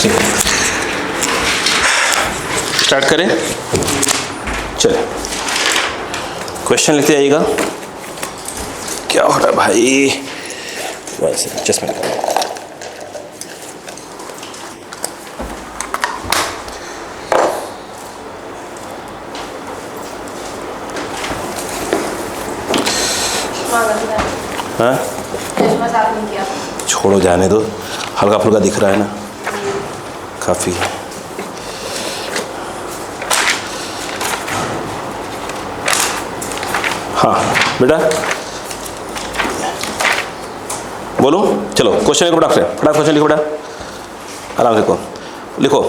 ठीक, स्टार्ट करें। चलिए क्वेश्चन लिखते जाइएगा। क्या हो रहा है भाई, वैसे चश्मा लगा। हाँ छोड़ो, जाने दो, हल्का फुल्का दिख रहा है ना, काफ़ी है। हाँ बेटा बोलो, चलो क्वेश्चन लिखो फटाक से, फटाक क्वेश्चन लिखो बेटा, आराम से लिखो।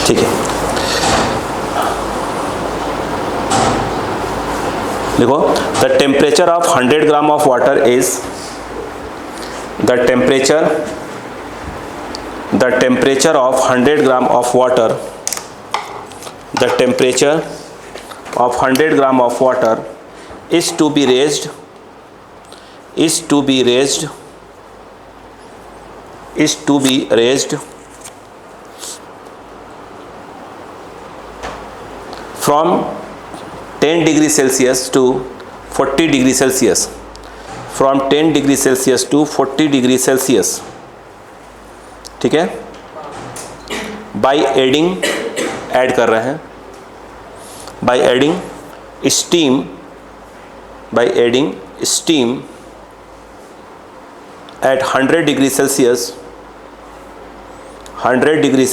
ठीक है, देखो, the temperature of 100 gram of water is the temperature of 100 gram of water, the temperature of 100 gram of water is to be raised from 10 degrees Celsius to 40 degrees Celsius, from 10 degrees Celsius to 40 degrees Celsius, ठीक है। By adding, add कर रहे हैं, by adding steam at 100 degree Celsius, 100 degree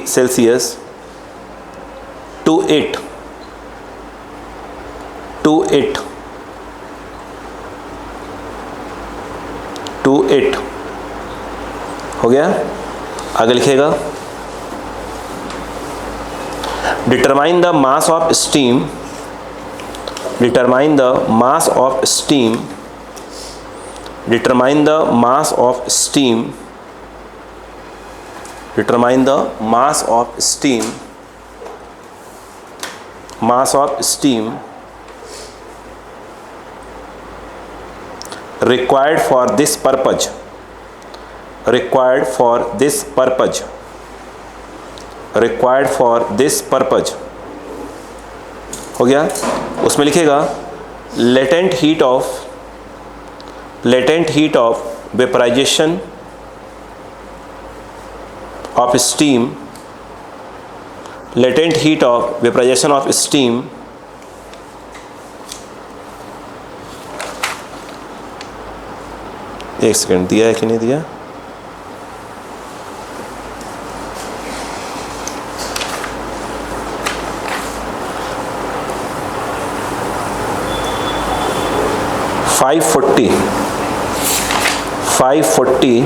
Celsius to it हो गया। आगे लिखेगा, determine the mass of steam required for this purpose, हो गया। उसमें लिखेगा latent heat of vaporization of steam, एक सेकंड, दिया है कि नहीं दिया? फाइव फोर्टी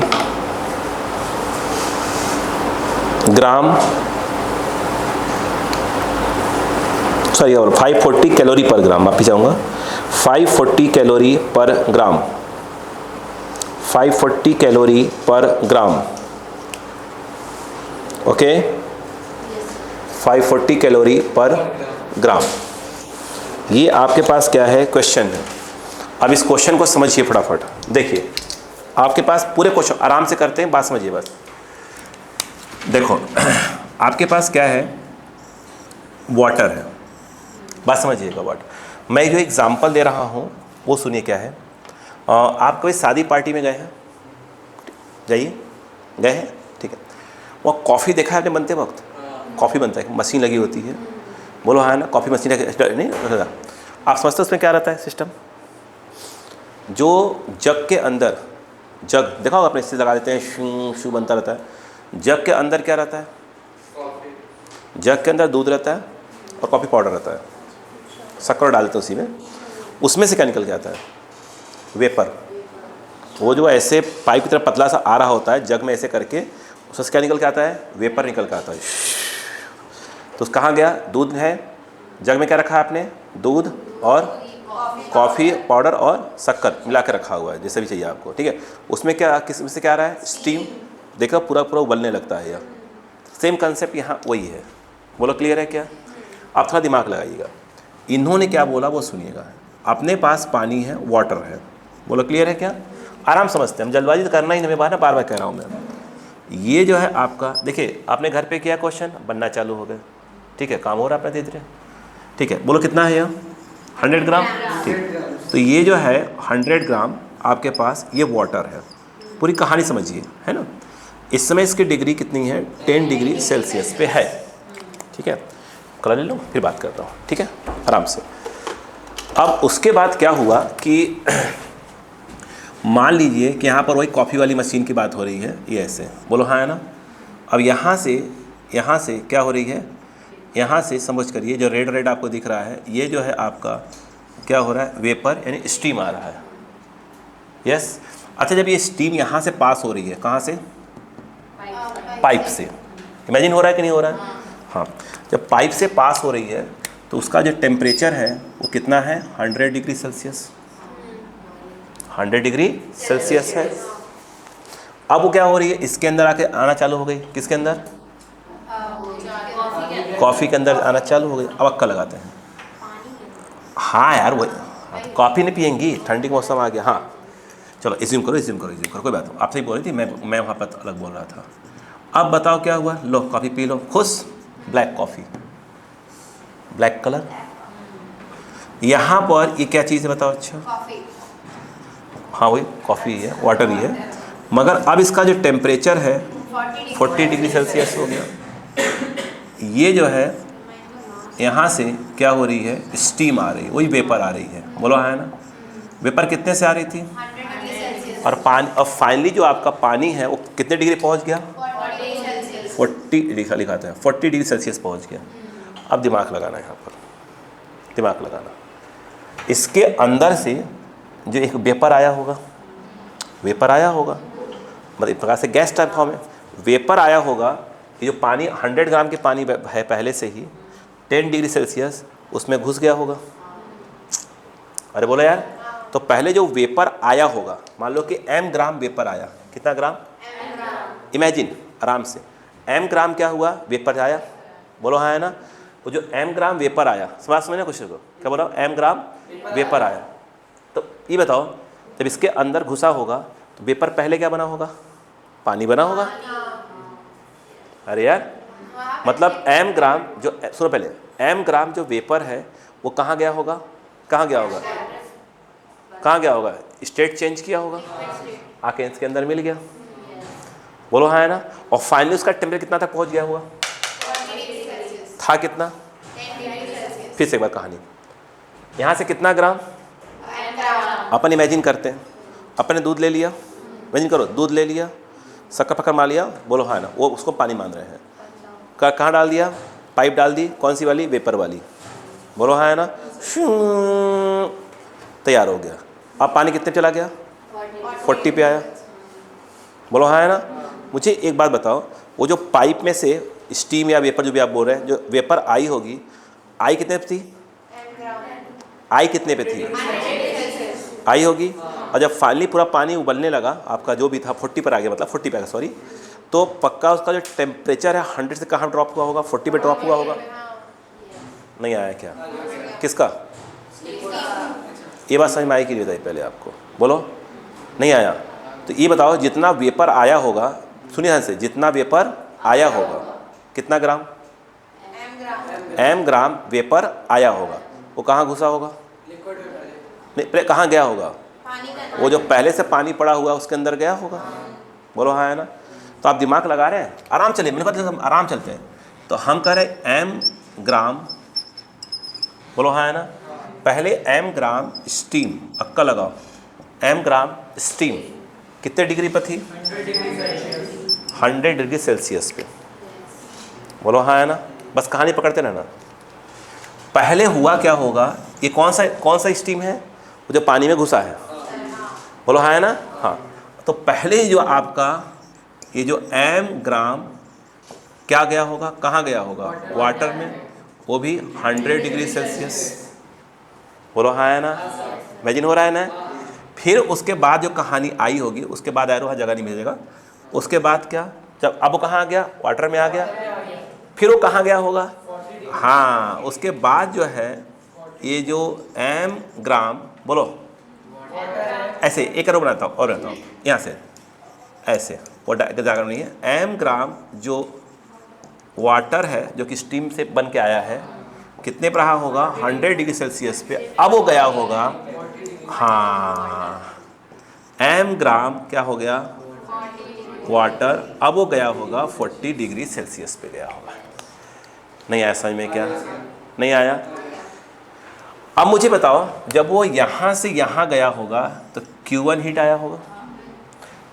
ग्राम, सॉरी, और 540 कैलोरी पर ग्राम, माफी चाहूँगा, 540 कैलोरी पर ग्राम, 540 कैलोरी पर ग्राम, ओके, 540 कैलोरी पर ग्राम। ये आपके पास क्या है, क्वेश्चन है। अब इस क्वेश्चन को समझिए फटाफट। देखिए आपके पास पूरे क्वेश्चन, आराम से करते हैं, बात समझिए बस। देखो आपके पास क्या है, वाटर है, बात समझिएगा। वाटर, मैं जो एग्जांपल दे रहा हूँ वो सुनिए क्या है। आप कोई शादी पार्टी में गए हैं, गए हैं, ठीक है। वो कॉफ़ी देखा है आपने बनते वक्त? कॉफ़ी बनता है, मशीन लगी होती है, बोलो हाँ ना, कॉफ़ी मशीन नहीं रहता। आप समझते हो उसमें क्या रहता है सिस्टम? जो जग के अंदर, जग देखा होगा आपने, इससे लगा देते हैं, शू बनता रहता है। जग के अंदर क्या रहता है? जग के अंदर दूध रहता है और कॉफ़ी पाउडर रहता है, शक्कर डालते हैं उसी में। उसमें से क्या निकल के आता है? वेपर। वो जो ऐसे पाइप की तरह पतला सा आ रहा होता है जग में, ऐसे करके उससे क्या निकल के आता है? वेपर निकल के आता है। तो कहाँ गया? दूध है, जग में क्या रखा है आपने? दूध और कॉफ़ी पाउडर और शक्कर मिला के रखा हुआ है, जैसे भी चाहिए आपको, ठीक है। उसमें क्या, किस में से क्या आ रहा है? स्टीम। देखो पूरा पूरा उबलने लगता है यह। सेम कंसेप्ट यहाँ वही है। बोलो क्लियर है क्या? आप थोड़ा दिमाग लगाइएगा। इन्होंने क्या बोला वो सुनिएगा। अपने पास पानी है, वाटर है। बोलो क्लियर है क्या? आराम समझते हैं हम, जल्दबाजी तो करना ही नहीं, बार बार कह रहा हूँ मैं। ये जो है आपका, देखिए आपने घर पे किया क्वेश्चन, बनना चालू हो गया, ठीक है, काम हो रहा है अपना धीरे धीरे, ठीक है। बोलो कितना है यह? 100 ग्राम, ठीक। तो ये जो है 100 ग्राम आपके पास ये वाटर है। पूरी कहानी समझिए, है ना। इस समय इसकी डिग्री कितनी है? 10 डिग्री सेल्सियस पे है, ठीक है। कलर ले लो फिर बात करता हूँ, ठीक है, आराम से। अब उसके बाद क्या हुआ कि मान लीजिए कि यहाँ पर वही कॉफ़ी वाली मशीन की बात हो रही है, ये ऐसे, बोलो हाँ है ना। अब यहाँ से क्या हो रही है? यहाँ से समझ करिए, जो रेड रेड आपको दिख रहा है, ये जो है आपका क्या हो रहा है? वेपर यानी स्टीम आ रहा है। यस। अच्छा, जब ये स्टीम यहाँ से पास हो रही है, कहाँ से? पाइप से। इमेजिन हो रहा है कि नहीं हो रहा है? हाँ। जब पाइप से पास हो रही है तो उसका जो टेम्परेचर है वो कितना है? 100 डिग्री सेल्सियस। 100 डिग्री सेल्सियस है। अब वो क्या हो रही है? इसके अंदर आके आना चालू हो गई। किसके अंदर? कॉफ़ी के अंदर आना चालू हो गई। अब अक्का लगाते हैं। हाँ यार, वही कॉफ़ी नहीं पियेंगी, ठंडी का मौसम आ गया। हाँ चलो इज्यूम करो, कोई बात नहीं। आप सही बोल रही थी, मैं वहाँ पर अलग बोल रहा था। अब बताओ क्या हुआ? लो कॉफ़ी पी लो, खुश। Black coffee, black colour. यहाँ पर ये क्या चीज़ है बताओ? अच्छा हाँ, वही कॉफ़ी है, वाटर ही है, मगर अब इसका जो टेम्परेचर है 40 डिग्री सेल्सियस हो गया। ये जो है यहाँ से क्या हो रही है? स्टीम आ रही है, वही वेपर आ रही है। बोलो हाँ है ना। वेपर कितने से आ रही थी? और पानी, अब फाइनली जो आपका पानी है वो कितने डिग्री पहुँच गया? 40 लिखा था, 40 डिग्री सेल्सियस पहुँच गया। अब दिमाग लगाना है यहाँ पर, दिमाग लगाना। इसके अंदर से जो एक वेपर आया होगा, मतलब एक प्रकार से गैस टाइप फॉर्म है, वेपर आया होगा। ये जो पानी 100 ग्राम के पानी है पहले से ही 10 डिग्री सेल्सियस उसमें घुस गया होगा। अरे बोलो यार, तो पहले जो वेपर आया होगा, मान लो कि m ग्राम वेपर आया। कितना ग्राम? इमेजिन आराम से, m ग्राम क्या हुआ? वेपर आया। बोलो हाँ है ना। वो जो m ग्राम वेपर आया, समझना कुछ को, क्या बोला? m ग्राम वेपर आया। तो ये बताओ, जब इसके अंदर घुसा होगा तो वेपर पहले क्या बना होगा? पानी बना होगा। अरे यार, मतलब m ग्राम जो, सुनो पहले, m ग्राम जो वेपर है वो कहाँ गया होगा? स्टेट चेंज किया होगा, आके इसके अंदर मिल गया। बोलो हाँ है ना। और फाइनली उसका टेम्परेचर कितना तक पहुँच गया होगा? था कितना? फिर से एक बार कहानी, यहाँ से कितना ग्राम? अपन इमेजिन करते हैं, अपने दूध ले लिया, इमेजिन करो, दूध ले लिया, शक्कर पक्कर मार लिया। बोलो हाँ ना। वो उसको पानी मान रहे हैं, कहाँ डाल दिया? पाइप डाल दी। कौन सी वाली? वेपर वाली। बोलो हाँ है ना। तैयार हो गया। अब पानी कितने चला गया? 40 पे आया। बोलो हाँ है ना। मुझे एक बात बताओ, वो जो पाइप में से स्टीम या वेपर जो भी आप बोल रहे हैं, जो वेपर आई होगी, आई कितने पे थी? आई कितने पे थी? आई होगी। और जब फाइनली पूरा पानी उबलने लगा, आपका जो भी था 40 पर आ गया, मतलब 40 पे आ गया, सॉरी, तो पक्का उसका जो टेम्परेचर है 100 से कहाँ ड्रॉप हुआ होगा? 40 पे ड्रॉप हुआ होगा। नहीं आया क्या? किसका? ये बात समझ में आई कि नहीं बताई पहले आपको? बोलो नहीं आया। तो ये बताओ, जितना वेपर आया होगा, सुनिए ध्यान से, जितना वेपर आया होगा, कितना ग्राम? m ग्राम वेपर आया होगा, वो कहाँ घुसा होगा? नहीं, कहाँ गया होगा? वो जो पहले से पानी पड़ा हुआ उसके अंदर गया होगा। बोलो हाँ है ना। तो आप दिमाग लगा रहे हैं, आराम चलिए, मैंने कहा हम आराम चलते हैं। तो हम कह रहे m ग्राम, बोलो हाँ है ना, पहले m ग्राम स्टीम, अक्का लगाओ, m ग्राम स्टीम कितने डिग्री पर थी? 100 डिग्री सेल्सियस पे। बोलो हाँ है ना। बस कहानी पकड़ते रहना। पहले हुआ क्या होगा? ये कौन सा स्टीम है? वो जो पानी में घुसा है। बोलो हाँ है ना। हाँ, तो पहले जो आपका ये जो m ग्राम क्या गया होगा? कहाँ गया होगा? वाटर में, वो भी 100 डिग्री सेल्सियस। बोलो हाँ है ना। इमेजिन हो रहा है ना। फिर उसके बाद जो कहानी आई होगी, उसके बाद एरो हर जगह नहीं मिलेगा, उसके बाद क्या, जब अब वो कहाँ आ गया, वाटर में आ गया, फिर वो कहाँ गया होगा, हाँ उसके बाद जो है ये जो m ग्राम, बोलो ऐसे एक और बनाता हूँ और बनाता हूँ यहाँ से ऐसे, वो जाकर नहीं है, m ग्राम जो वाटर है जो कि स्टीम से बन के आया है, कितने पर रहा होगा, 100 डिग्री सेल्सियस पे, अब वो गया होगा, हाँ m ग्राम क्या हो गया वाटर, अब वो गया होगा 40 डिग्री सेल्सियस पे गया होगा। नहीं आया समझ में क्या, नहीं आया। अब मुझे बताओ जब वो यहाँ से यहाँ गया होगा तो Q1 हीट आया होगा,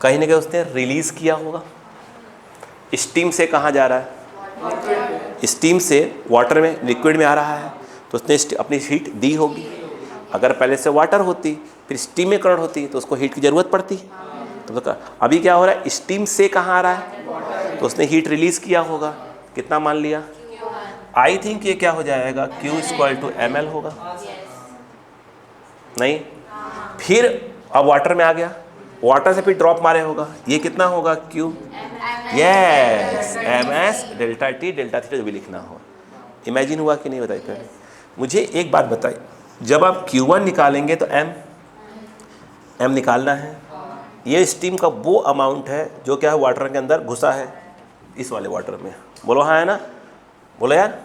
कहीं ना कहीं उसने रिलीज किया होगा। स्टीम से कहाँ जा रहा है, स्टीम से वाटर में, लिक्विड में आ रहा है, तो उसने अपनी हीट दी होगी। अगर पहले से वाटर होती फिर स्टीम में कन्वर्ट होती तो उसको हीट की ज़रूरत पड़ती। तो अभी क्या हो रहा है, स्टीम से कहाँ आ रहा है, तो उसने हीट रिलीज़ किया होगा, कितना मान लिया, आई थिंक ये क्या हो जाएगा, Q = ml होगा। नहीं, फिर अब वाटर में आ गया, वाटर से फिर ड्रॉप मारे होगा, ये कितना होगा Q, yes ms delta T delta theta जो भी लिखना हो। इमेजिन हुआ कि नहीं, बताइए पहले मुझे एक बात बताइए, जब आप Q1 निकालेंगे तो m निकालना है, ये स्टीम का वो अमाउंट है जो क्या है वाटर के अंदर घुसा है, इस वाले वाटर में, बोलो हाँ है ना, बोलो यार।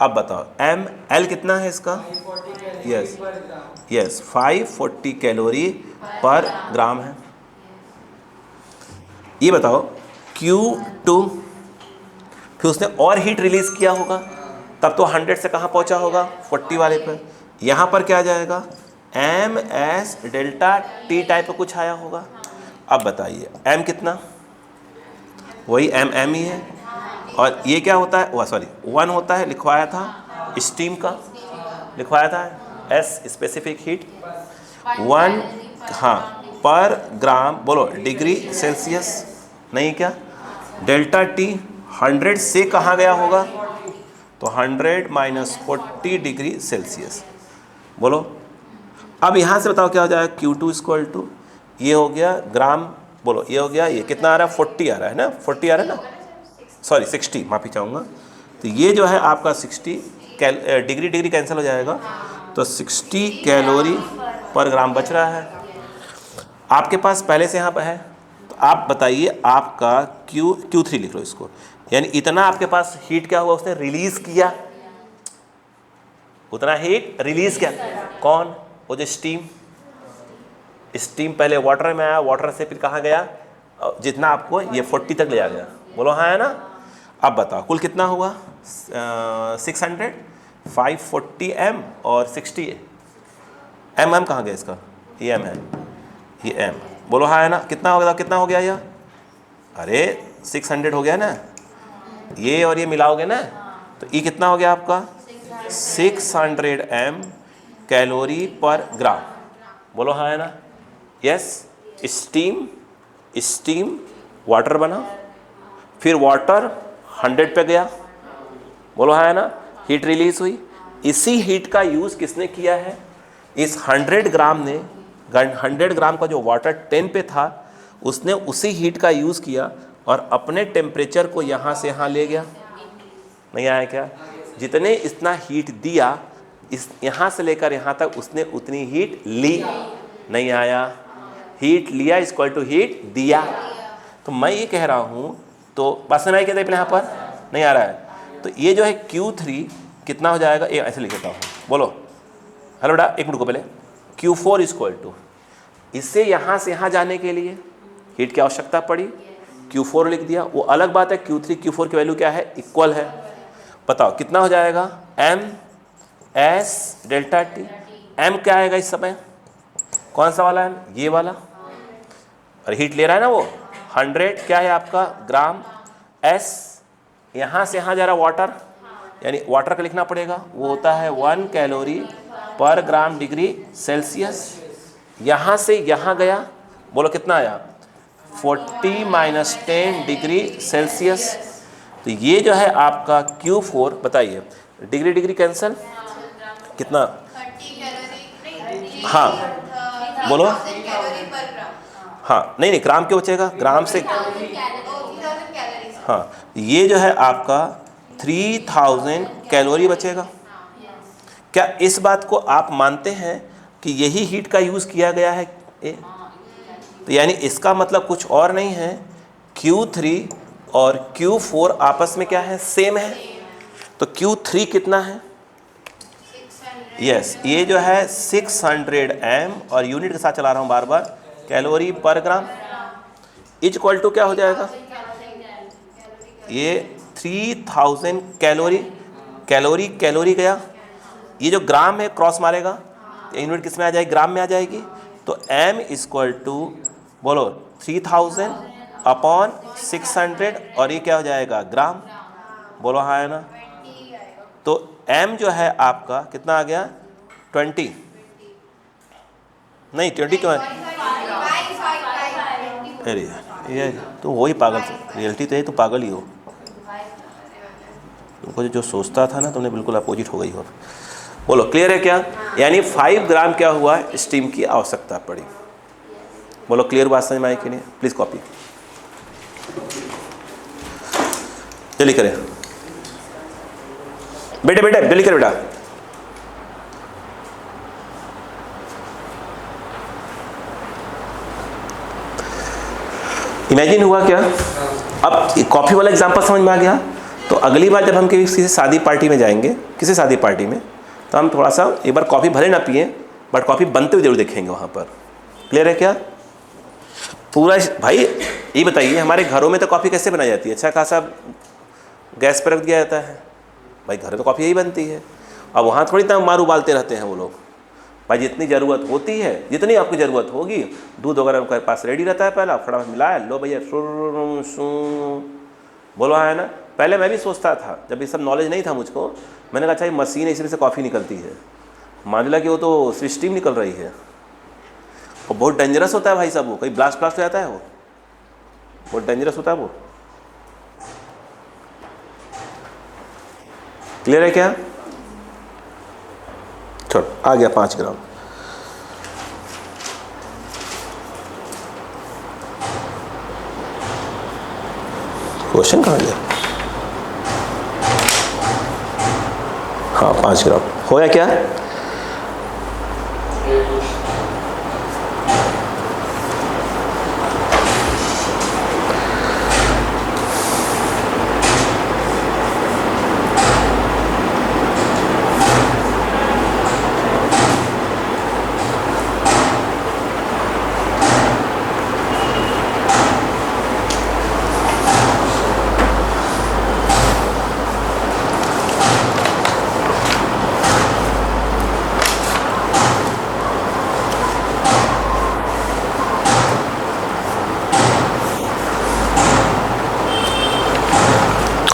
अब बताओ ml कितना है इसका, यस 540 कैलोरी पर ग्राम है। ये बताओ Q2, फिर उसने और हीट रिलीज किया होगा, तब तो 100 से कहाँ पहुँचा होगा, 40 वाले पर। यहाँ पर क्या आ जाएगा, ms डेल्टा T टाइप का कुछ आया होगा। अब बताइए m कितना, वही m ही है, और ये क्या होता है, वह सॉरी 1 होता है, लिखवाया था स्टीम का, लिखवाया था S स्पेसिफिक हीट 1, हाँ पर ग्राम, बोलो डिग्री सेल्सियस, नहीं क्या, डेल्टा T 100 से कहाँ गया होगा, तो 100 - 40 डिग्री सेल्सियस, बोलो। अब यहाँ से बताओ क्या हो जाएगा, Q2 = ये हो गया ग्राम, बोलो ये हो गया, ये कितना आ रहा है, 40 आ रहा है ना, 40 आ रहा है ना, सॉरी 60, माफ़ी चाहूँगा। तो ये जो है आपका 60 डिग्री कैंसिल हो जाएगा, तो 60 कैलोरी पर ग्राम बच रहा है। आपके पास पहले से यहाँ पर है, तो आप बताइए आपका Q3 लिख लो इसको, यानी इतना आपके पास हीट क्या हुआ, उसने रिलीज़ किया, उतना हीट रिलीज़ किया, कौन, वो जो स्टीम पहले वाटर में आया, वाटर से फिर कहाँ गया, जितना आपको ये 40 तक ले आ गया, बोलो हाँ है ना। अब बताओ कुल कितना हुआ, 600, 540 m और 60 m कहाँ गया इसका, ये m है, ये m, बोलो हाँ है ना। कितना हो गया, कितना हो गया यह, अरे 600 हो गया ना, ये और ये मिलाओगे ना, तो ये कितना हो गया आपका, 600 m कैलोरी पर ग्राम, बोलो हाँ है ना। यस, स्टीम वाटर बना, फिर वाटर 100 पे गया, बोलो हाँ है ना, हीट रिलीज हुई। इसी हीट का यूज़ किसने किया है, इस 100 ग्राम ने, 100 ग्राम का जो वाटर 10 पे था, उसने उसी हीट का यूज़ किया और अपने टेम्परेचर को यहाँ से यहाँ ले गया। नहीं आया क्या, जितने इतना हीट दिया, इस यहाँ से लेकर यहाँ तक उसने उतनी हीट ली, नहीं आया, हीट लिया = हीट दिया। तो मैं ये कह रहा हूँ, तो बात समझ आई क्या पहले, यहाँ पर नहीं आ रहा है, तो ये जो है Q3 कितना हो जाएगा, ये ऐसे लिख देता हूँ, बोलो हेलो बेटा, एक मिनट को पहले, Q4 = इससे यहाँ से यहाँ जाने के लिए हीट की आवश्यकता पड़ी, Q4 लिख दिया। वो अलग बात है Q3 Q4 की वैल्यू क्या है, इक्वल है। बताओ कितना हो जाएगा, ms डेल्टा T, m क्या आएगा इस समय, कौन सा वाला है, ये वाला, और हीट ले रहा है ना वो 100 क्या है आपका ग्राम, s यहाँ से यहाँ जा रहा वाटर, यानी वाटर का लिखना पड़ेगा, वो होता है 1 कैलोरी पर ग्राम डिग्री सेल्सियस। यहाँ से यहाँ गया, बोलो कितना आया, 40 - 10 डिग्री सेल्सियस। तो ये जो है आपका Q4, बताइए डिग्री कैंसिल, कितना, हाँ बोलो, हाँ नहीं ग्राम क्यों बचेगा, ग्राम से, हाँ ये जो है आपका 3000 कैलोरी बचेगा। क्या इस बात को आप मानते हैं कि यही हीट का यूज़ किया गया है? तो यानी इसका मतलब कुछ और नहीं है, Q3 और Q4 आपस में क्या है, सेम है। तो Q3 कितना है, यस ये जो है 600 m, और यूनिट के साथ चला रहा हूँ बार बार, कैलोरी पर ग्राम, इज इक्वल टू क्या हो जाएगा, ये 3000 कैलोरी, कैलोरी कैलोरी गया, ये जो ग्राम है क्रॉस मारेगा, यूनिट किस में आ जाएगी, ग्राम में आ जाएगी। तो m इक्वल टू बोलो 3000 अपॉन 600, और ये क्या हो जाएगा, ग्राम, बोलो हाँ है ना। तो m जो है आपका कितना आ गया, 20 नहीं 20 क्यों है, अरे ये तो वही पागल, रियलिटी तो है, तो पागल ही हो, तुमको जो सोचता था ना तुमने बिल्कुल अपोजिट हो गई हो। बोलो क्लियर है क्या, यानी 5 ग्राम क्या हुआ, स्टीम की आवश्यकता पड़ी। बोलो क्लियर बात समझ में आई कि नहीं, प्लीज़ कॉपी जल्दी करें बेटे, बेटे जल्दी कर बेटा। इमेजिन हुआ क्या, अब कॉफी वाला एग्जांपल समझ में आ गया। तो अगली बार जब हम किसी शादी पार्टी में जाएंगे, किसी शादी पार्टी में, तो हम थोड़ा सा एक बार कॉफ़ी भले ना पिए, बट कॉफ़ी बनते हुए जरूर देखेंगे वहाँ पर। क्लियर है क्या पूरा भाई, ये बताइए हमारे घरों में तो कॉफ़ी कैसे बनाई जाती है, अच्छा खासा गैस पर रख दिया जाता है भाई, घर में तो कॉफ़ी यही बनती है। अब वहाँ थोड़ी ना मार उबालते रहते हैं वो लोग भाई, जितनी ज़रूरत होती है, जितनी आपकी ज़रूरत होगी, दूध वगैरह उनके पास रेडी रहता है, पहला फटाफट मिलाया, लो भैया बोलो है ना। पहले मैं भी सोचता था, जब ये सब नॉलेज नहीं था मुझको, मैंने कहा अच्छा ये मशीन है इसी से कॉफ़ी निकलती है, मान लिया कि वो तो स्टीम निकल रही है, और बहुत डेंजरस होता है भाई साहब, वो कहीं ब्लास्ट हो जाता है, वो बहुत डेंजरस होता है वो। क्लियर है क्या, छोड़ आ गया 5 ग्राम। क्वेश्चन कहाँ गया, हाँ 5 ग्राम हो गया क्या,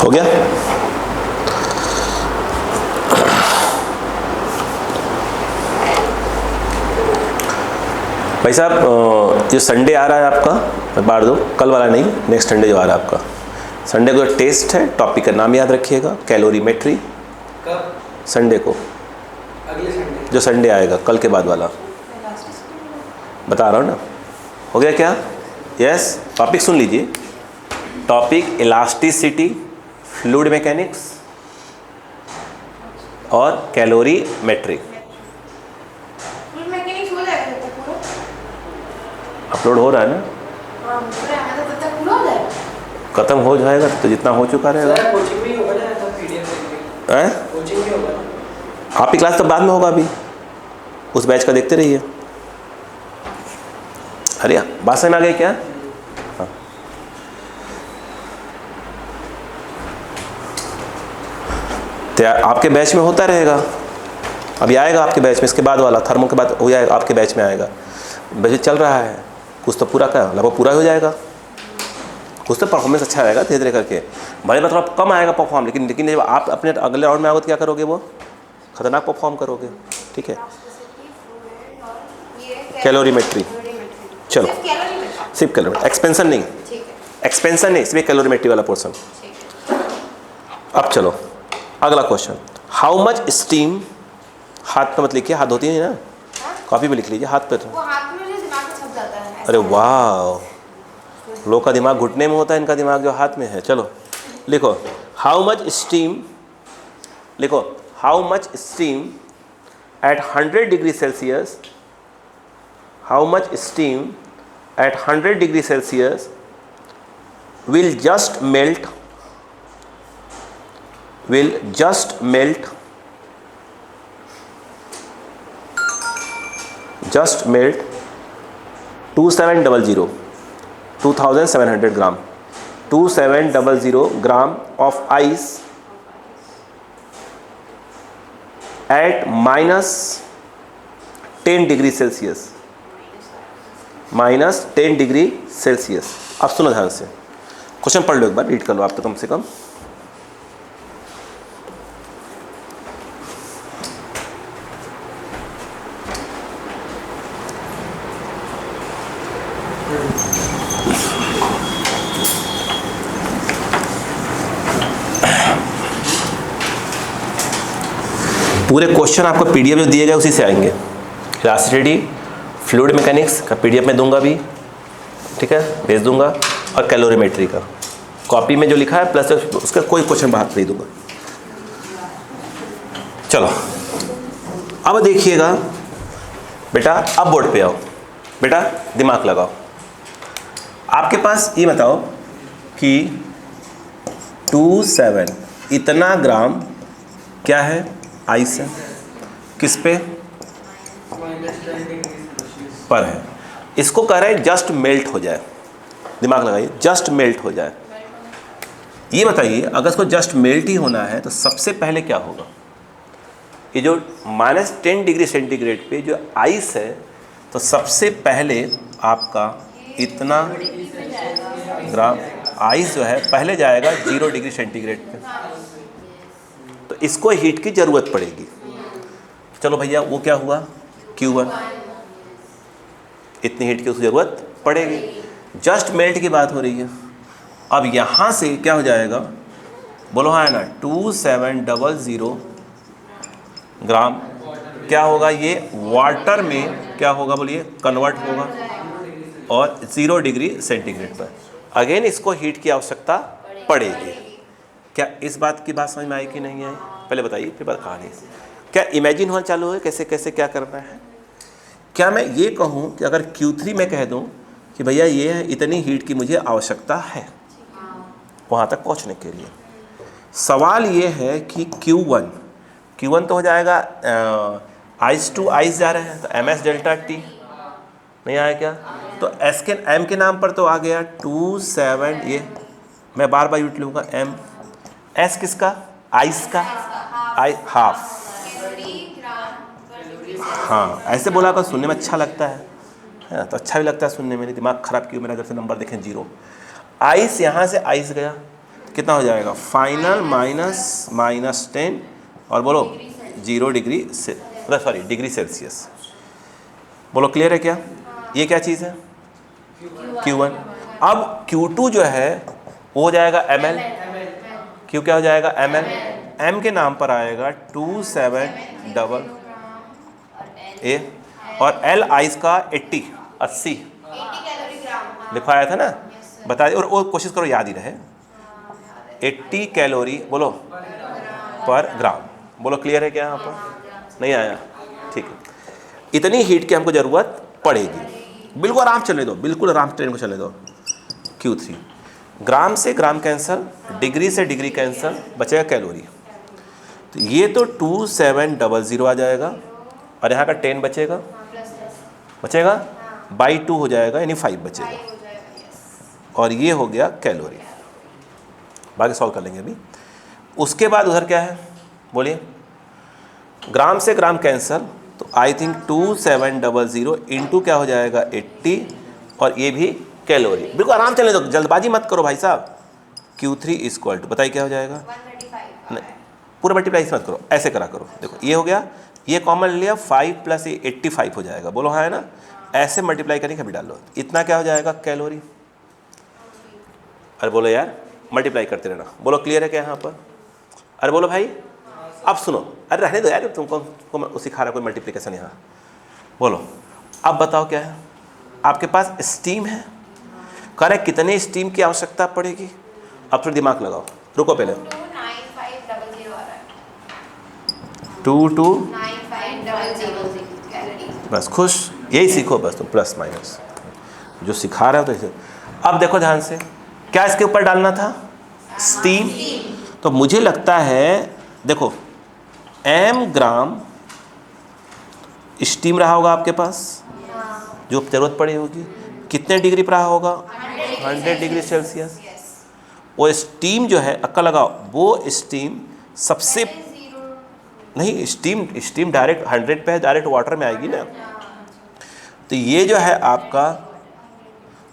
हो गया। भाई साहब जो संडे आ रहा है आपका, बाढ़ दो, कल वाला नहीं, नेक्स्ट संडे जो आ रहा है आपका, संडे को टेस्ट है, टॉपिक का नाम याद रखिएगा, कैलोरीमेट्री। कब, संडे को, अगले संडे, जो संडे आएगा कल के बाद वाला, बता रहा हूँ ना। हो गया क्या, यस, टॉपिक सुन लीजिए, टॉपिक इलास्टिसिटी, फ्लूइड मैकेनिक्स और कैलोरीमेट्री। अपलोड हो रहा है ना, खत्म हो जाएगा तो जितना हो चुका रहेगा। आपकी क्लास तो बाद में होगा, अभी उस बैच का देखते रहिए। अरे बात समझ में आ गई क्या, हाँ। तो आपके बैच में होता रहेगा, अभी आएगा आपके बैच में, इसके बाद वाला थर्मो के बाद हो जाएगा, आपके बैच में आएगा। बैच चल रहा है, कुछ तो पूरा का लगभग पूरा हो जाएगा, कुछ तो परफॉर्मेंस अच्छा रहेगा धीरे धीरे करके, भले में थोड़ा कम आएगा परफॉर्म, लेकिन जब आप अपने अगले राउंड में आओगे तो क्या करोगे, वो खतरनाक परफॉर्म करोगे। ठीक है, कैलोरीमेट्री, चलो सिर्फ कैलोरी, एक्सपेंशन नहीं, एक्सपेंशन नहीं, सिर्फ कैलोरीमेट्री वाला पोर्शन। अब चलो अगला क्वेश्चन, हाउ मच स्टीम, हाथ पे मत लिखिए, हाथ धोती है ना, कॉपी पे लिख लीजिए, हाथ पे तो अरे वाह, लोग का दिमाग घुटने में होता है, इनका दिमाग जो हाथ में है। चलो लिखो, हाउ मच स्टीम, लिखो how much steam at 100 degree Celsius, how much steam at 100 degree Celsius will just melt 2700 gram 2700 gram of ice eight -10 degree Celsius, -10 degree Celsius. अब सुनो ध्यान से, क्वेश्चन पढ़ लो एक बार, रीड कर लो आप तो कम से कम। पूरे क्वेश्चन आपको पीडीएफ जो दिए गए उसी से आएंगे। इलास्टिसिटी, फ्लूइड मैकेनिक्स का पीडीएफ में दूंगा भी, ठीक है, भेज दूंगा, और कैलोरीमेट्री का कॉपी में जो लिखा है प्लस उसका कोई क्वेश्चन बाहर नहीं दूंगा। चलो अब देखिएगा बेटा, अब बोर्ड पे आओ बेटा, दिमाग लगाओ। आपके पास ये बताओ कि 27 इतना ग्राम क्या है, आइस है, किस पे पर है। इसको कह रहे हैं जस्ट मेल्ट हो जाए, दिमाग लगाइए, जस्ट मेल्ट हो जाए। ये बताइए अगर इसको जस्ट मेल्ट ही होना है तो सबसे पहले क्या होगा। ये जो -10 डिग्री सेंटीग्रेड पे जो आइस है, तो सबसे पहले आपका इतना ग्राम आइस जो है पहले जाएगा 0 डिग्री सेंटीग्रेड पे, तो इसको हीट की ज़रूरत पड़ेगी। चलो भैया वो क्या हुआ, Q1, इतनी हीट की उसकी ज़रूरत पड़ेगी। जस्ट मेल्ट की बात हो रही है। अब यहाँ से क्या हो जाएगा, बोलो हाँ है ना, 2700 ग्राम क्या होगा, ये वाटर में क्या होगा बोलिए, कन्वर्ट होगा, और 0 डिग्री सेंटीग्रेड पर अगेन इसको हीट की आवश्यकता पड़ेगी। क्या इस बात की बात समझ में आई कि नहीं आई, पहले बताइए फिर बात कहानी। क्या इमेजिन होना चालू है कैसे कैसे क्या करना है। क्या मैं ये कहूँ कि अगर Q3 में कह दूँ कि भैया ये है, इतनी हीट की मुझे आवश्यकता है वहाँ तक पहुँचने के लिए। सवाल ये है कि Q1 तो हो जाएगा, आइस टू आइस जा रहे हैं तो MS डेल्टा T नहीं आया क्या, तो S के M के नाम पर तो आ गया 27, ये मैं बार बार यूट लूँगा M, S किसका, आइस का, आई हाफ, हाँ ऐसे बोला कर सुनने में अच्छा लगता है तो अच्छा भी लगता है सुनने में, दिमाग ख़राब क्यों मेरा। अगर से नंबर देखें 0, आइस यहाँ से आइस गया तो कितना हो जाएगा, फाइनल -10 और बोलो 0 डिग्री से, सॉरी डिग्री सेल्सियस। बोलो क्लियर है क्या, ये क्या चीज़ है Q1। अब Q2 जो है वो हो जाएगा ml, Q क्या हो जाएगा ml, M के नाम पर आएगा 2700 A, और L आइस का 80 लिखवाया था ना, बता दे, और कोशिश करो याद ही रहे, 80 कैलोरी बोलो पर ग्राम। बोलो क्लियर है क्या, यहाँ पर नहीं आया, ठीक है। इतनी हीट की हमको ज़रूरत पड़ेगी। बिल्कुल आराम चलने दो, बिल्कुल आराम ट्रेन को चलने दो। Q3 ग्राम से ग्राम कैंसल, डिग्री से डिग्री कैंसल, बचेगा कैलोरी। तो ये तो 2700 आ जाएगा और यहाँ का 10 बचेगा बाई 2 हो जाएगा, यानी 5 बचेगा, और ये हो गया कैलोरी। बाकी सॉल्व कर लेंगे अभी। उसके बाद उधर क्या है बोलिए, ग्राम से ग्राम कैंसल, तो आई थिंक 2700 इंटू क्या हो जाएगा 80, और ये भी कैलोरी। बिल्कुल आराम चलने दो, जल्दबाजी मत करो भाई साहब। Q3 इक्वल टू बताइए क्या हो जाएगा, नहीं पूरा मल्टीप्लाई मत करो, ऐसे करा करो। देखो ये हो गया, ये कॉमन लिया, 5 प्लस 85 हो जाएगा, बोलो हाँ है ना, ऐसे मल्टीप्लाई करके कभी डाल लो, इतना क्या हो जाएगा कैलोरी। अरे बोलो यार मल्टीप्लाई करते रहना, बोलो क्लियर है क्या यहाँ पर। अरे बोलो भाई, अब सुनो, अरे रहने दो यार, तुमको मैं सिखा रहा कोई मल्टीप्लिकेशन यहाँ। बोलो अब बताओ क्या है, आपके पास स्टीम है, कह रहे कितने स्टीम की आवश्यकता पड़ेगी। अब थोड़ा दिमाग लगाओ, रुको पहले। 29500 आ रहा है। 229500 बस खुश, यही सीखो बस तुम, प्लस माइनस जो सिखा रहे हो तो इसे। अब देखो ध्यान से, क्या इसके ऊपर डालना था, स्टीम। तो मुझे लगता है देखो m ग्राम स्टीम रहा होगा आपके पास, जो जरूरत पड़ी होगी। कितने डिग्री पर रहा होगा, 100 डिग्री सेल्सियस। वो स्टीम जो है, अक्का लगाओ, वो स्टीम सबसे नहीं, स्टीम डायरेक्ट 100 पे है, डायरेक्ट वाटर में आएगी ना। तो ये जो है आपका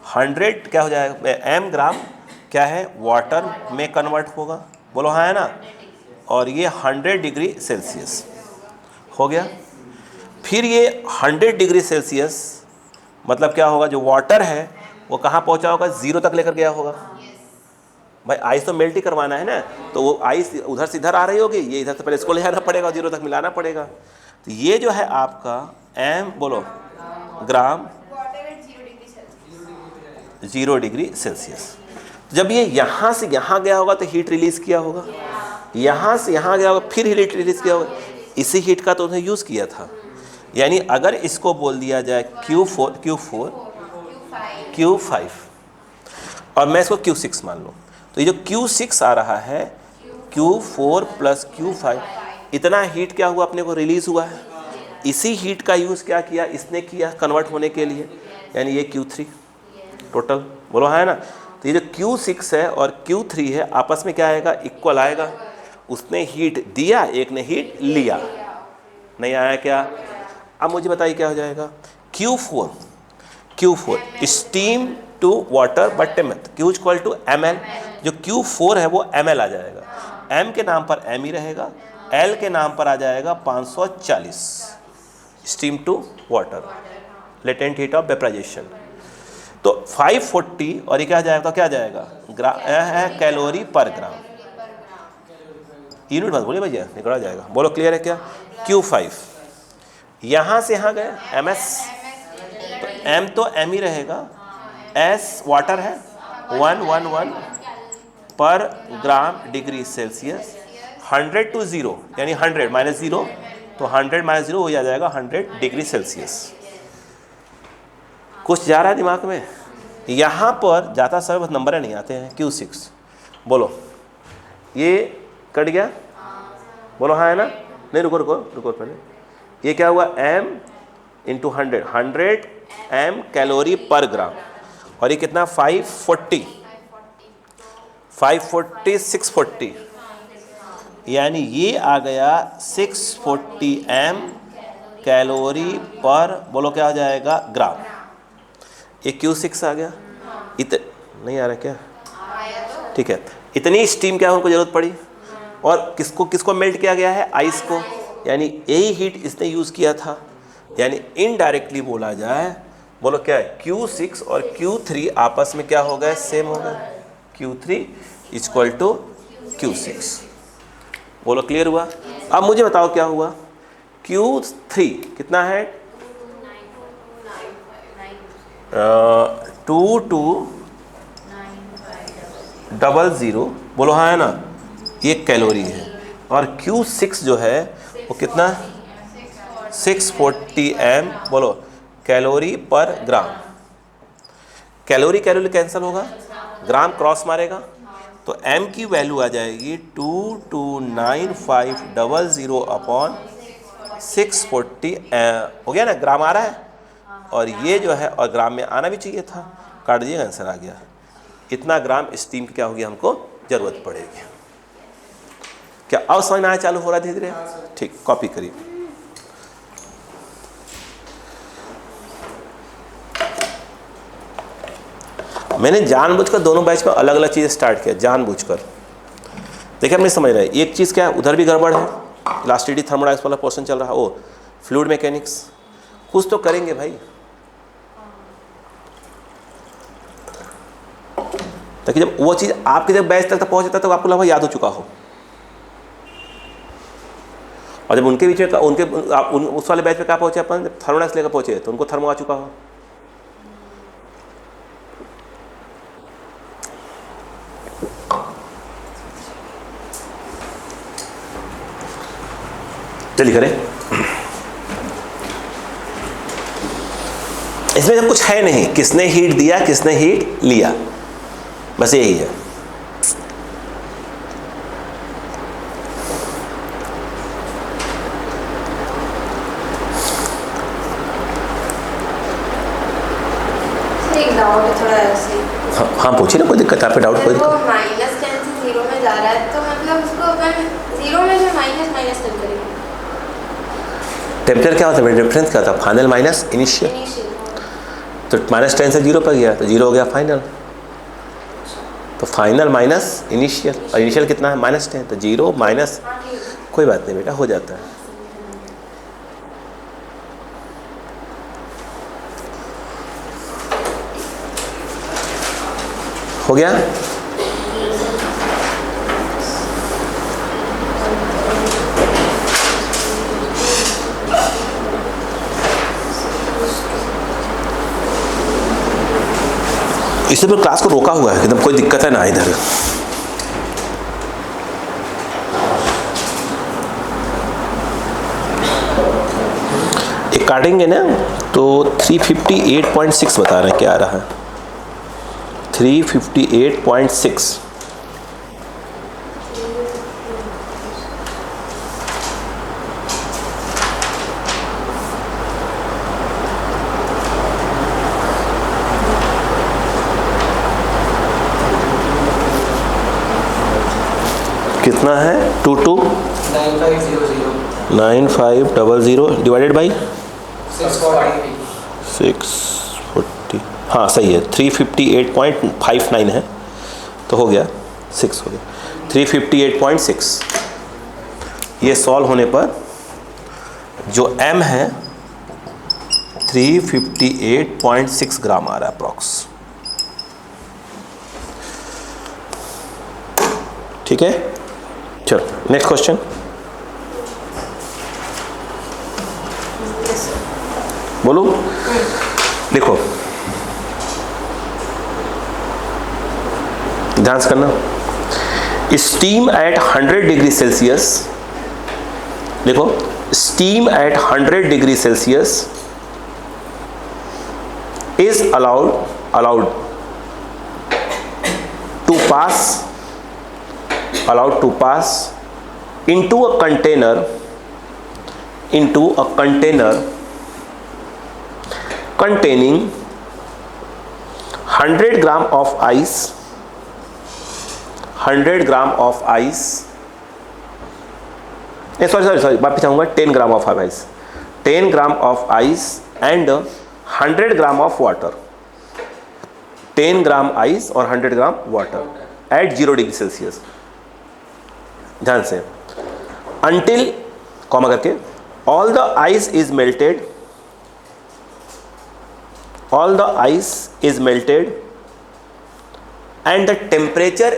100 क्या हो जाएगा, m ग्राम क्या है, वाटर में कन्वर्ट होगा, बोलो हाँ है ना। और ये 100 डिग्री सेल्सियस हो गया। फिर ये 100 डिग्री सेल्सियस मतलब क्या होगा, जो वाटर है वो कहाँ पहुँचा होगा, 0 तक लेकर गया होगा। भाई आइस तो मेल्ट ही करवाना है ना, तो वो आइस उधर से इधर आ रही होगी, ये इधर से पहले इसको ले जाना पड़ेगा, 0 तक मिलाना पड़ेगा। तो ये जो है आपका m बोलो ग्राम 0 डिग्री सेल्सियस। जब ये यहाँ से यहाँ गया होगा तो हीट रिलीज़ किया होगा, यहाँ से यहाँ गया होगा फिर हीट रिलीज़ किया होगा। इसी हीट का तो उन्हें यूज़ किया था। यानी अगर इसको बोल दिया जाए Q4 Q5 और मैं इसको Q6 मान लूँ, तो ये जो Q6 आ रहा है, Q4 प्लस Q5, इतना हीट क्या हुआ, अपने को रिलीज़ हुआ है। इसी हीट का यूज़ क्या किया इसने किया कन्वर्ट होने के लिए, यानी ये Q3 टोटल, बोलो है ना। तो ये जो Q6 है और Q3 है आपस में क्या आएगा, इक्वल आएगा। उसने हीट दिया, एक ने हीट लिया, नहीं आया क्या। अब मुझे बताइए क्या हो जाएगा, Q4 steam to water but temperature, Q equal to ml। जो Q4 है वो ml आ जाएगा, m के नाम पर m ही रहेगा, l के नाम पर आ जाएगा 540 steam to water, latent heat of vaporization. तो 540 और ये क्या जाएगा, तो क्या जाएगा, है कैलोरी पर ग्राम। यूनिट मत बोलिए भैया, निकला जाएगा, बोलो क्लियर है क्या। Q5 यहाँ से यहाँ गए ms, तो m तो m ही रहेगा, s वाटर है 111 पर ग्राम डिग्री सेल्सियस। 100 टू 0 यानी 100 माइनस 0, तो 100 माइनस 0 हो जाएगा 100 डिग्री सेल्सियस। कुछ जा रहा है दिमाग में, यहाँ पर जाता समय बस नंबर नहीं आते हैं। Q6 बोलो, ये कट गया, बोलो हाँ है ना। नहीं रुको रुको रुको पहले, ये क्या हुआ, m इंटू 100 m कैलोरी पर ग्राम, और ये कितना 540 640, यानी ये आ गया 640 m कैलोरी पर, बोलो क्या हो जाएगा, ग्राम। ये Q6 आ गया। नहीं आ रहा क्या, ठीक है। इतनी स्टीम क्या उनको जरूरत पड़ी, और किसको किसको मेल्ट किया गया है, आइस को, यानी यही हीट इसने यूज़ किया था। यानी इनडायरेक्टली बोला जाए, बोलो क्या है, Q6 और Q3 आपस में क्या हो गए, सेम हो गए, Q3 इक्वल टू Q6। बोलो क्लियर हुआ। अब मुझे बताओ क्या हुआ, Q3 कितना है, 2200, बोलो हाँ है ना, ये कैलोरी है। और Q6 जो है वो कितना, 640 m, बोलो कैलोरी पर ग्राम। कैलोरी कैलोरी कैंसिल होगा, ग्राम क्रॉस मारेगा, तो m की वैल्यू आ जाएगी 229,500 अपॉन 640 हो गया ना, ग्राम आ रहा है। और ये जो है, और ग्राम में आना भी चाहिए था, काट दिए, आंसर आ गया। इतना ग्राम स्टीम की क्या होगी, हमको जरूरत पड़ेगी। क्या अब समझ में आया, चालू हो रहा है धीरे धीरे, ठीक। कॉपी करिए। मैंने जानबूझकर दोनों बैच में अलग अलग चीज़ें स्टार्ट किया, जानबूझकर। देखिए हमने समझ रहे हैं, एक चीज़ क्या है, उधर भी गड़बड़ है, इलास्टिसिटी थर्मोडायनामिक्स वाला पोर्शन चल रहा है, ओ फ्लूइड मैकेनिक्स, कुछ तो करेंगे भाई। ताकि जब वो चीज़ आपके जब बैच तक पहुँच जाता है तो आपको लगभग याद हो चुका हो, और जब उनके बीच में उस वाले बैच में क्या पहुँचे अपन, जब थर्मोडायनामिक्स लेकर पहुँचे तो उनको थर्मो आ चुका हो। चलिए करें। इसमें जब कुछ है नहीं, किसने हीट दिया किसने हीट लिया, बस यही है। एक डाउट है थोड़ा ऐसे। हाँ पूछिए ना, कोई दिक्कत है, आप पे डाउट कोई दिक्कत? -10 से 0 में जा रहा है तो मतलब उसको अपन 0 में से माइनस कर करेंगे। टेम्परेचर क्या होता है, डिफरेंस क्या होता है, फाइनल माइनस इनिशियल। तो -10 से 0 पर गया तो 0 हो गया फाइनल, तो फाइनल माइनस इनिशियल, और इनिशियल कितना है -10, तो 0 माइनस, कोई बात नहीं बेटा, हो जाता है। हो गया। इससे मैं क्लास को रोका हुआ है, एकदम कोई दिक्कत है ना इधर। एक काटेंगे ना तो 358.6 बता रहे हैं, क्या आ रहा है 358.6। कितना है 929500 डिवाइडेड बाई 640, हाँ सही है, 358.59 है तो हो गया 6 हो गया 358.6। ये सॉल्व होने पर जो m है 358.6 ग्राम आ रहा है अप्रॉक्स। ठीक है, चलो नेक्स्ट क्वेश्चन। बोलो, देखो ध्यान से करना। स्टीम एट 100 डिग्री सेल्सियस, देखो steam at 100 degree Celsius is allowed to pass into a container containing 100 gram of ice, 100 gram of ice, sorry वापस आऊँगा, 10 gram of ice, 10 gram of ice and 100 gram of water, 10 gram ice और 100 gram water at 0 degree Celsius. ध्यान से, until comma करके all the ice is melted and the temperature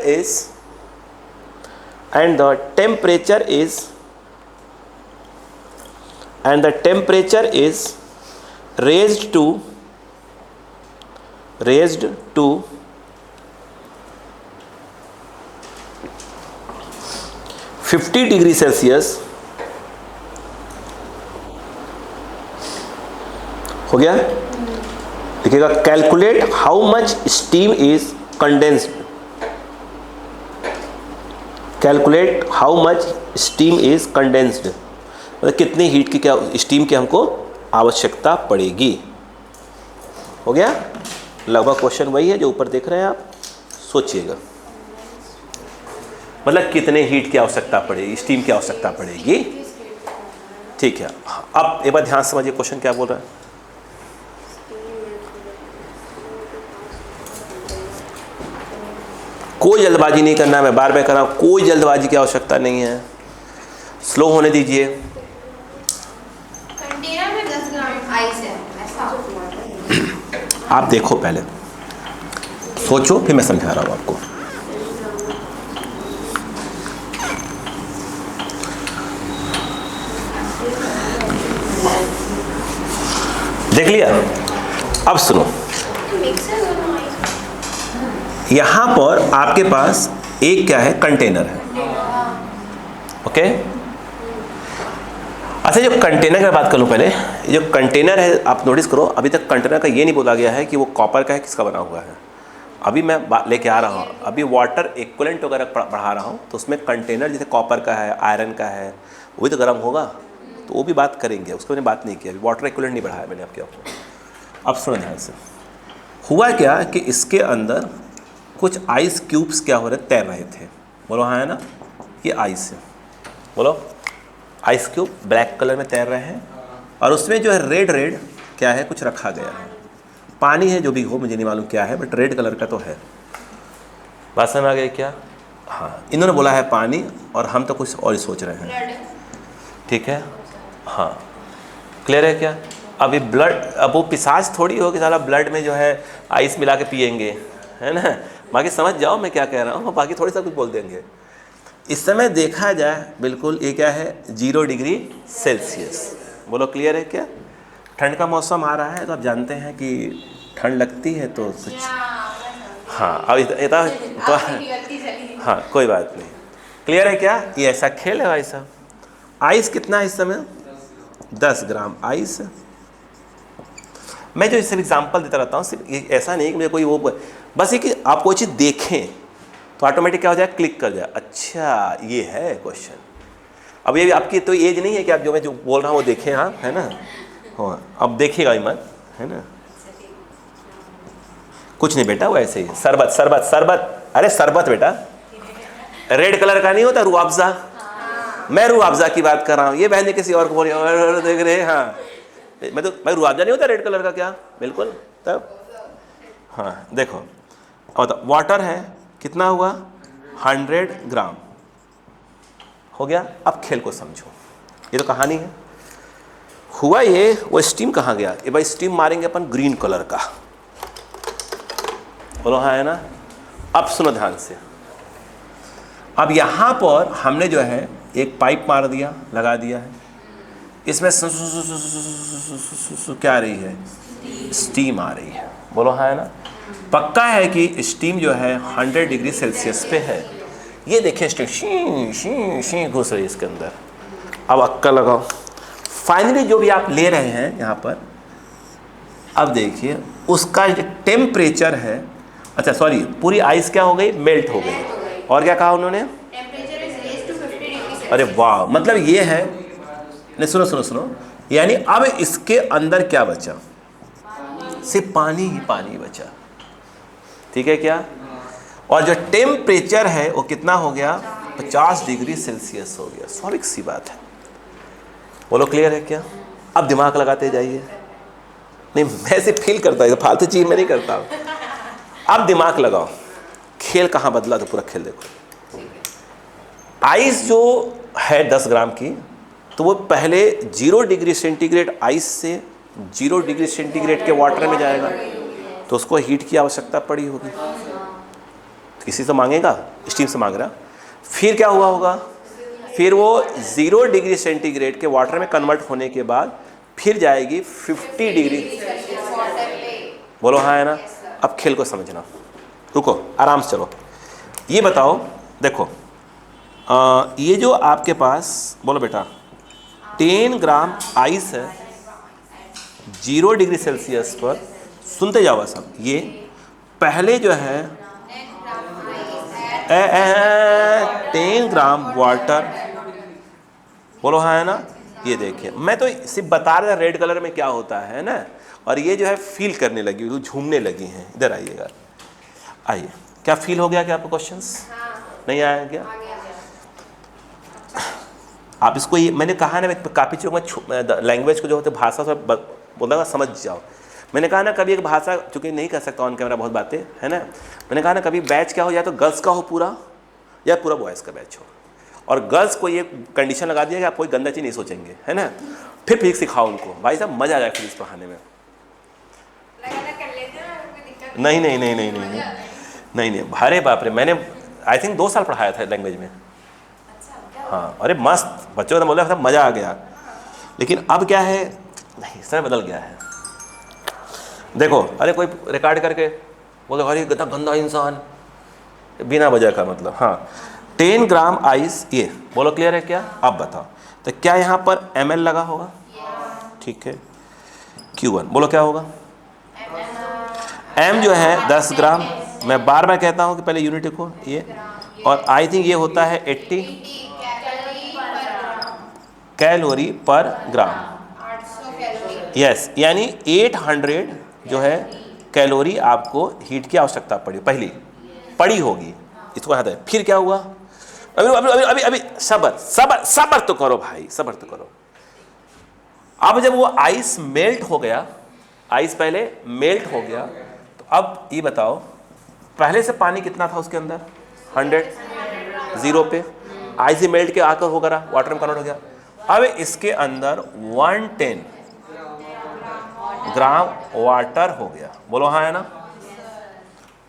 is raised to 50 degree Celsius. हो गया, लिखिएगा calculate how much steam is condensed, calculate how much steam is condensed, मतलब कितनी heat की, क्या स्टीम की हमको आवश्यकता पड़ेगी। हो गया, लगभग क्वेश्चन वही है जो ऊपर देख रहे हैं आप, सोचिएगा मतलब कितने हीट की आवश्यकता पड़ेगी, स्टीम की आवश्यकता पड़ेगी। ठीक है, अब एक बार ध्यान से समझिए क्वेश्चन क्या बोल रहा है। कोई जल्दबाजी नहीं करना, मैं बार बार कर रहा हूँ, कोई जल्दबाजी की आवश्यकता नहीं है, स्लो होने दीजिए। कंटेनर में 10 ग्राम आइस है, ऐसा आप देखो, पहले सोचो फिर मैं समझा रहा हूँ आपको। देख लिया, अब सुनो, यहां पर आपके पास एक क्या है, कंटेनर है, ओके। अच्छा, जो कंटेनर की बात कर लूँ पहले, ये जो कंटेनर है आप नोटिस करो, अभी तक कंटेनर का ये नहीं बोला गया है कि वो कॉपर का है किसका बना हुआ है। अभी मैं लेके आ रहा हूँ, अभी वाटर इक्विवेलेंट वगैरह पढ़ा रहा हूँ, तो उसमें कंटेनर जैसे कॉपर का है, आयरन का है, वो भी तो गर्म होगा, तो वो भी बात करेंगे, उसको मैंने बात नहीं की, अभी वाटर इक्विवेलेंट नहीं बढ़ाया मैंने आपको। अब सुनो ध्यान से, हुआ क्या कि इसके अंदर कुछ आइस क्यूब्स क्या हो रहे, तैर रहे थे। बोलो हाँ है ना, ये आइस है, बोलो आइस क्यूब ब्लैक कलर में तैर रहे हैं, और उसमें जो है रेड रेड क्या है, कुछ रखा गया है, पानी है जो भी हो, मुझे नहीं मालूम क्या है, बट रेड कलर का तो है। बात समझ आ गई क्या? हाँ, इन्होंने बोला है पानी, और हम तो कुछ और ही सोच रहे हैं। ठीक है, हाँ क्लियर है क्या? अभी ब्लड, अब वो पिशाच थोड़ी हो कि साला ब्लड में जो है आइस मिला के पियेंगे, है ना। बाकी समझ जाओ मैं क्या कह रहा हूँ, बाकी थोड़ी सा कुछ बोल देंगे। इस समय देखा जाए बिल्कुल ये क्या है, 0 डिग्री सेल्सियस। बोलो क्लियर है क्या? ठंड का मौसम आ रहा है, तो आप जानते हैं कि ठंड लगती है तो कुछ, हाँ अब तो हाँ कोई बात नहीं, क्लियर है क्या? ये ऐसा खेल है भाई साहब। आइस कितना है इस समय? 10 ग्राम आइस। मैं जो सिर्फ एग्जांपल देता रहता हूँ, सिर्फ ऐसा नहीं कि मुझे कोई वो, बस ये कि आप कोई चीज़ देखें तो ऑटोमेटिक क्या हो जाए, क्लिक कर जाए, अच्छा ये है क्वेश्चन। अब ये आपकी तो एज नहीं है कि आप जो मैं जो बोल रहा हूँ वो देखें, हाँ है ना, हाँ अब देखिएगा ही मत, है ना। कुछ नहीं बेटा, वो ऐसे ही शरबत शरबत शरबत, अरे शरबत बेटा रेड कलर का नहीं होता, रूअफ़ज़ा, मैं रूअफ़ज़ा की बात कर रहा हूँ, ये बहन किसी और को बोल रही है, देख रहे हैं, हाँ मैं रूअफ़ज़ा नहीं होता रेड कलर का, क्या बिल्कुल तब, हाँ देखो और वाटर है कितना हुआ, 100 ग्राम हो गया। अब खेल को समझो, ये तो कहानी है। हुआ ये, वो स्टीम कहाँ गया, ये भाई स्टीम मारेंगे अपन ग्रीन कलर का, बोलो हाँ है ना। अब सुनो ध्यान से, अब यहाँ पर हमने जो है एक पाइप मार दिया, लगा दिया है, इसमें क्या आ रही है, स्टीम आ रही है, बोलो हाँ है ना। पक्का है कि स्टीम जो है 100 डिग्री सेल्सियस पे है। ये देखिए स्टीम शी शी शी घुस रही है इसके अंदर। अब अक्का लगाओ, फाइनली जो भी आप ले रहे हैं यहाँ पर, अब देखिए उसका जो टेम्परेचर है, अच्छा सॉरी, पूरी आइस क्या हो गई, मेल्ट हो गई, और क्या कहा उन्होंने, अरे वाह, मतलब ये है, नहीं सुनो सुनो सुनो, यानी अब इसके अंदर क्या बचा, सिर्फ पानी ही पानी बचा, ठीक है क्या। और जो टेम्परेचर है वो कितना हो गया, 50 डिग्री सेल्सियस हो गया, स्वाभाविक सी बात है, बोलो क्लियर है क्या। अब दिमाग लगाते जाइए, नहीं मैं सिर्फ फील करता हूँ, फालतू चीज मैं नहीं करता हूँ। अब दिमाग लगाओ, खेल कहाँ बदला, तो पूरा खेल देखो। आइस जो है 10 ग्राम की, तो वो पहले 0 डिग्री सेंटीग्रेड आइस से 0 डिग्री सेंटीग्रेड के वाटर में जाएगा, तो उसको हीट की आवश्यकता पड़ी होगी, किसी से मांगेगा, स्टीम से मांग रहा। फिर क्या हुआ होगा, फिर वो 0 डिग्री सेंटीग्रेड के वाटर में कन्वर्ट होने के बाद फिर जाएगी 50 डिग्री, बोलो हाँ है ना। अब खेल को समझना, रुको आराम से चलो, ये बताओ देखो, ये जो आपके पास, बोलो बेटा 10 ग्राम आइस है 0 डिग्री सेल्सियस पर, सुनते जाओ सब, ये पहले जो है 10 ग्राम वाटर, बोलो हाँ है ना। ये देखिए मैं तो सिर्फ बता रहा रेड कलर में क्या होता है ना, और ये जो है फील करने लगी, झूमने लगी हैं। इधर आइएगा, आइए, क्या फील हो गया क्या आपको, क्वेश्चंस नहीं आया क्या? आप इसको, ये मैंने कहा ना, काफ़ी चीज़ों में लैंग्वेज को जो होते भाषा से बोला समझ जाओ। मैंने कहा ना कभी एक भाषा, चूँकि नहीं कर सकता ऑन कैमरा बहुत बातें है ना, मैंने कहा ना कभी बैच क्या हो, या तो गर्ल्स का हो पूरा, या पूरा बॉयज़ का बैच हो, और गर्ल्स को ये कंडीशन लगा दिया कि आप कोई गंदा चीज़ नहीं सोचेंगे, है ना। फिर फिजिक्स सिखाओ उनको, भाई साहब मज़ा आ जाए फिजिक्स पढ़ाने में। नहीं नहीं नहीं नहीं नहीं नहीं नहीं, अरे बाप रे, मैंने आई थिंक 2 साल पढ़ाया था लैंग्वेज में, हाँ अरे मस्त, बच्चों ने बोला था मज़ा आ गया। लेकिन अब क्या है, नहीं समय बदल गया है। देखो अरे कोई रिकॉर्ड करके बोले अरे कितना गंदा इंसान, बिना वजह का मतलब, हाँ 10 ग्राम आइस, ये बोलो क्लियर है क्या। अब बताओ, तो तो क्या यहाँ पर ml लगा होगा? ठीक है। Q1 बोलो क्या होगा? m जो है 10 ग्राम, मैं बार बार कहता हूँ कि पहले यूनिट लिखो ये, और आई थिंक ये होता है 80 कैलोरी पर ग्राम। 800 कैलोरी। यस, यानी 800 जो है कैलोरी आपको हीट की आवश्यकता पड़ी होगी। इसको याद है। फिर क्या हुआ? अभी सबर तो करो भाई, सबर तो करो। अब जब वो आइस मेल्ट हो गया, आइस पहले मेल्ट हो गया, तो अब ये बताओ पहले से पानी कितना था उसके अंदर? 100 जीरो पे, आइस मेल्ट के आकर हो गया, वाटर में कन्वर्ट हो गया। अब इसके अंदर 110 ग्राम वाटर हो गया। बोलो हाँ है ना?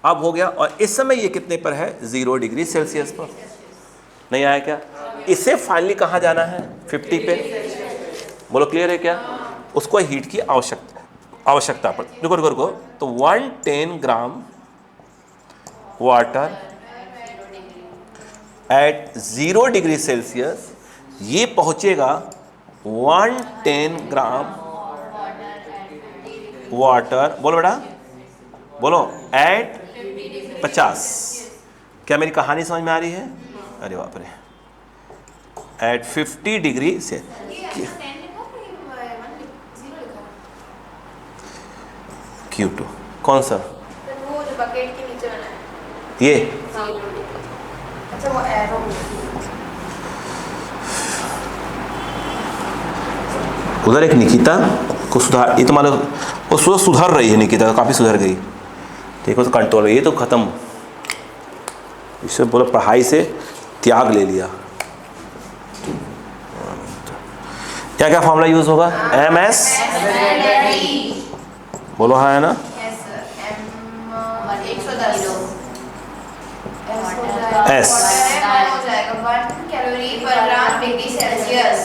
अब हो गया, और इस समय ये कितने पर है? 0 डिग्री सेल्सियस पर। नहीं आया क्या? इसे फाइनली कहाँ जाना है? 50 पे। बोलो क्लियर है क्या? उसको हीट की आवश्यकता पर। रुको, तो 110 gram water at 0 degree Celsius, ये पहुंचेगा 110 ग्राम वाटर, बोलो बेटा, बोलो, एट 50। क्या मेरी कहानी समझ में आ रही है? अरे बाप रे, एट 50 डिग्री से Q2 कौन सा? वो जो बकेट के नीचे बना है ये अच्छा, वो एरो। उधर एक निकिता को सुधार, ये तो मान लो वो सुधर रही है, निकिता काफ़ी सुधर गई, ठीक है, तो कंट्रोल, ये तो ख़त्म, इससे बोलो पढ़ाई से त्याग ले लिया। क्या क्या फॉर्मूला यूज़ होगा? MS, बोलो हाँ है ना? S हो जाएगा 1 कैलोरी पर ग्राम डिग्री सेल्सियस,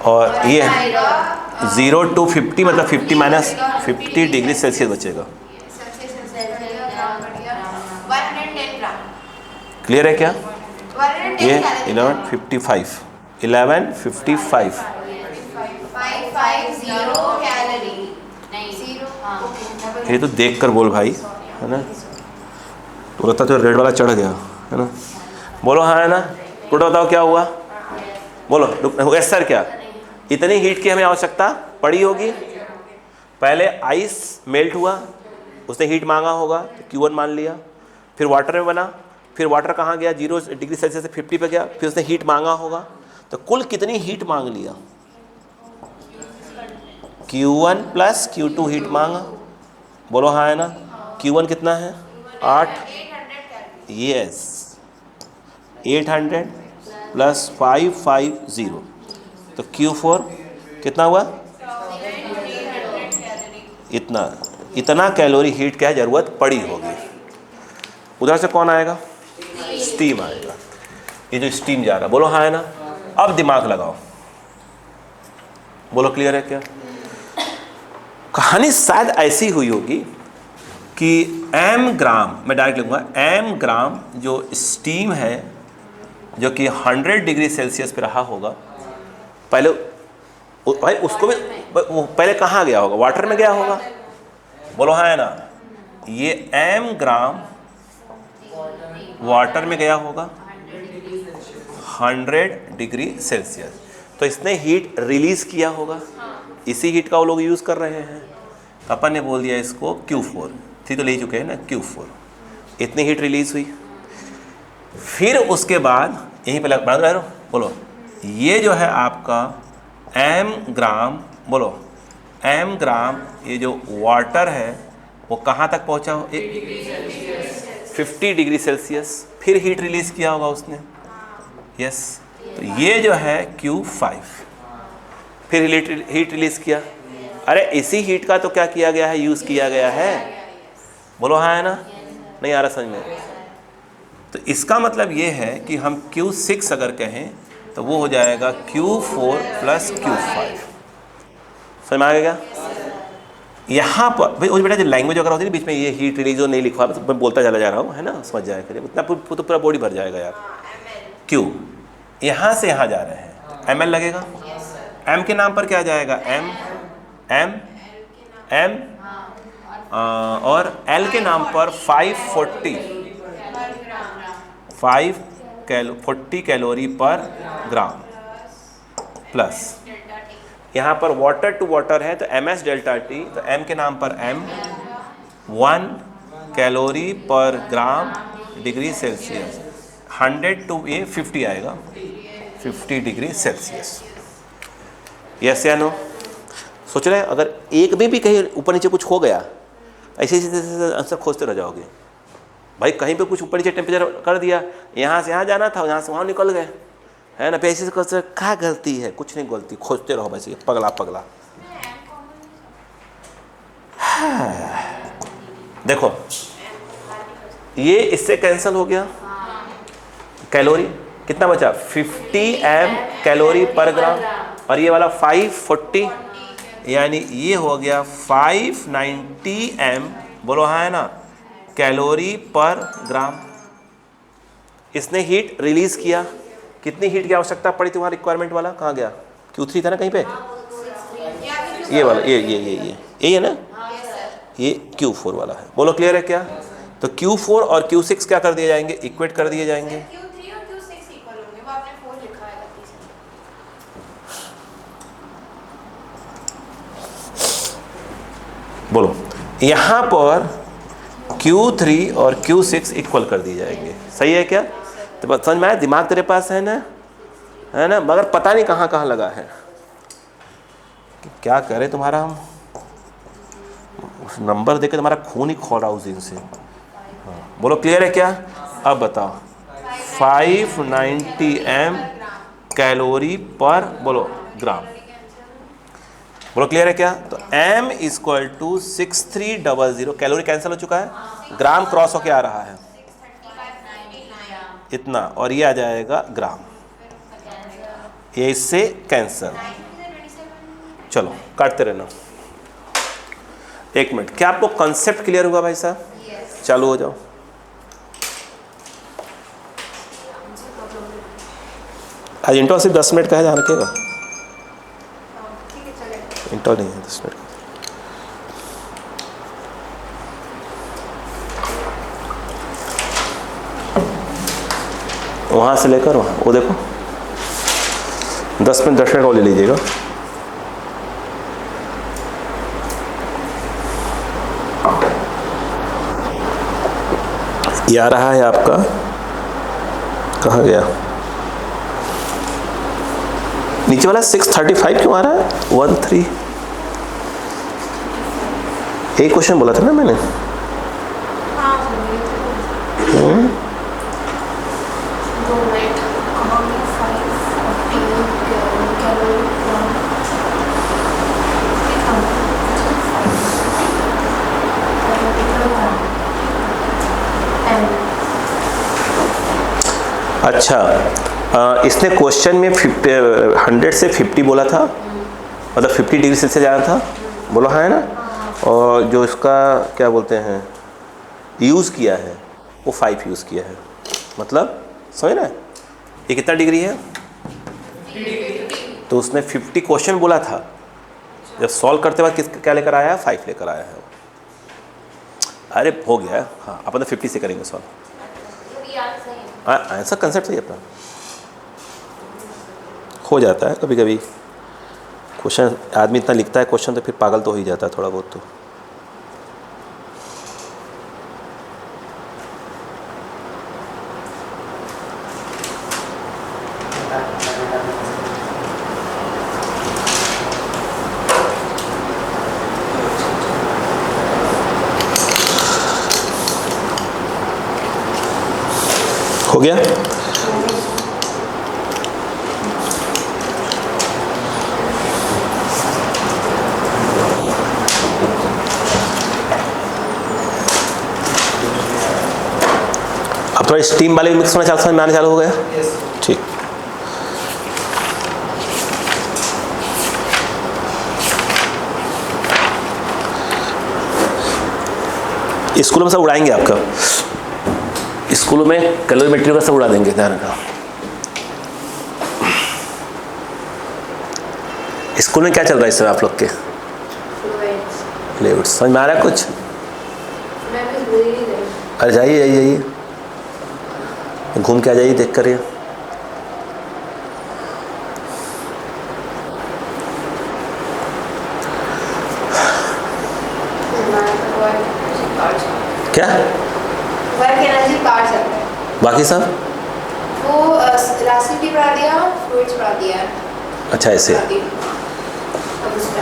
और ये 0 to 50 मतलब 50 माइनस 50 डिग्री सेल्सियस बचेगा। 110 ग्राम। क्लियर है क्या? 110 ये कैलोरी। 1155 550 कैलोरी। नहीं, 0। ये तो देख कर बोल भाई, है ना? तो लगता तो रेड वाला चढ़ गया, है ना? बोलो हाँ है ना? टोटल बताओ क्या हुआ? बोलो यस सर। क्या इतनी हीट की हमें आवश्यकता पड़ी होगी? पहले आइस मेल्ट हुआ, उसने हीट मांगा होगा, तो Q1 मान लिया, फिर वाटर में बना, फिर वाटर कहाँ गया? 0 डिग्री सेल्सियस से 50 पे गया, फिर उसने हीट मांगा होगा, तो कुल कितनी हीट मांग लिया? Q1 प्लस Q2 हीट मांगा। बोलो हाँ है ना? Q1 कितना है? 8। यस, 800 प्लस 550, तो Q4 कितना हुआ? इतना कैलोरी हीट क्या ज़रूरत पड़ी होगी। उधर से कौन आएगा? स्टीम आएगा। ये जो स्टीम जा रहा, बोलो हाँ है ना? अब दिमाग लगाओ, बोलो क्लियर है क्या? कहानी शायद ऐसी हुई होगी कि m ग्राम, मैं डायरेक्ट लिखूंगा, m ग्राम जो स्टीम है जो कि 100 डिग्री सेल्सियस पे रहा होगा, पहले भाई उसको भी वो पहले कहाँ गया होगा? वाटर में गया होगा। बोलो हाँ है ना? ये m ग्राम वाटर में गया होगा 100 डिग्री सेल्सियस, तो इसने हीट रिलीज किया होगा। इसी हीट का वो लोग यूज़ कर रहे हैं, तो अपन ने बोल दिया इसको Q4। थी तो ले चुके हैं ना, Q4। इतनी हीट रिलीज हुई, फिर उसके बाद यहीं पे बना रहे हो, बोलो ये जो है आपका m ग्राम, बोलो m ग्राम, ये जो वाटर है वो कहाँ तक पहुँचा हो? 50 डिग्री सेल्सियस, फिर हीट रिलीज किया होगा उसने। यस, तो ये जो है Q5, फिर हीट रिलीज किया। अरे इसी हीट का तो क्या किया गया है? यूज़ किया गया है। बोलो हाँ है ना? नहीं आ रहा समझ में? तो इसका मतलब ये है कि हम Q6 अगर कहें तो वो हो जाएगा Q4 प्लस Q5। समझ में आ गया? यहाँ पर भाई वो बेटा जो लैंग्वेज वगैरह होती है बीच में, ये हीट रिलीज नहीं लिखवा, मैं बोलता चला जा रहा हूँ, है ना? समझ जाएगा, उतना तो पूरा बॉडी भर जाएगा यार। क्यों यहाँ से यहाँ जा रहे हैं, ml लगेगा। m के नाम पर क्या जाएगा, m और l के नाम पर 540 कैलोरी पर ग्राम प्लस यहाँ पर वाटर टू वाटर है तो ms डेल्टा टी, तो m के नाम पर m 1 कैलोरी पर ग्राम डिग्री सेल्सियस, 100 टू ये 50 आएगा, 50 डिग्री सेल्सियस। यस या नो? सोच रहे हैं अगर एक में भी कहीं ऊपर नीचे कुछ हो गया, ऐसे ऐसे आंसर खोजते रह जाओगे भाई। कहीं पे कुछ ऊपर नीचे टेम्परेचर कर दिया, यहाँ से यहाँ जाना था, यहाँ से वहाँ निकल गए, है ना, पैसे से क्या गलती है, कुछ नहीं गलती, खोजते रहो बस, ये पगला पगला। देखो ये इससे कैंसिल हो गया, कैलोरी कितना बचा, 50 m कैलोरी पर ग्राम, और ये वाला 540, यानी ये हो गया 590 m, बोलो हाँ है ना, कैलोरी पर ग्राम। इसने हीट रिलीज किया, कितनी हीट की आवश्यकता पड़ी तुम्हारा रिक्वायरमेंट वाला, कहाँ गया, Q3 था ना कहीं पे, ये वाला ये है ना, ये Q4 वाला है। बोलो क्लियर है क्या? तो Q4 और Q6 क्या कर दिए जाएंगे, इक्वेट कर दिए जाएंगे। Q3 और Q6 इक्वल होंगे, वो आपने 4 लिखा है गलती से। बोलो यहाँ पर Q3 और Q6 इक्वल कर दिए जाएंगे, सही है क्या? तो बस समझ में आया, दिमाग तेरे पास है ना, मगर पता नहीं कहाँ कहाँ लगा है। क्या करे तुम्हारा, हम नंबर देके तुम्हारा खून ही खोल रहा उस दिन से। हाँ, बोलो क्लियर है क्या? अब बताओ 590 m कैलोरी पर बोलो ग्राम, बोलो क्लियर है क्या? तो m equal to 6300, calorie cancel हो चुका है, ग्राम क्रॉस होके आ रहा है इतना, और ये आ जाएगा ग्राम, ये इससे कैंसिल। चलो काटते रहना। एक मिनट, क्या आपको कॉन्सेप्ट क्लियर हुआ भाई साहब? चालू हो जाओ। आज इंटरवल सिर्फ 10 मिनट का है, ध्यान रखिएगा, इंटरवल नहीं है 10 मिनट का। वहाँ से लेकर वहाँ, वो देखो 10 मिनट और ले लीजिएगा। ये आ रहा है आपका, कहाँ गया नीचे वाला 635 क्यों आ रहा है, 13 एक क्वेश्चन बोला था ना मैंने। अच्छा, इसने क्वेश्चन में 100 से 50 बोला था, मतलब 50 डिग्री सेल्सियस जाना था, बोला है ना, और जो इसका क्या बोलते हैं यूज़ किया है वो 5 यूज़ किया है, मतलब समझ ना, ये कितना डिग्री है, तो उसने 50 क्वेश्चन बोला था, जब सॉल्व करते वक्त क्या लेकर आया है, 5 लेकर आया है। अरे हो गया है, हाँ अपन तो 50 से करेंगे सॉल्व। ऐसा कंसेप्ट सही अपना हो जाता है कभी कभी, क्वेश्चन आदमी इतना लिखता है क्वेश्चन तो फिर पागल तो हो ही जाता है थोड़ा बहुत तो। हो गया? अब थोड़ा स्टीम वाले मिक्स होना समझ में आने चालू हो गया? ठीक। स्कूलों में सब उड़ाएंगे आपका, स्कूलों में कैलोरीमेट्री का सब उड़ा देंगे, ध्यान रखना। स्कूल में क्या चल रहा है इस समय आप लोग के? फ्लूइड्स। समझ में आ रहा है कुछ? मैं कुछ भूल ही नहीं गई। अरे जाइए जाइए जाइए, घूम के आ जाइए, देख कर ये। क्या वर्क एनर्जी पार्ट चल रहा है। बाकी सब? वो इलास्टिसिटी पढ़ा दिया, फ्लूइड्स पढ़ा दिया है। अच्छा ऐसे। अब उस पर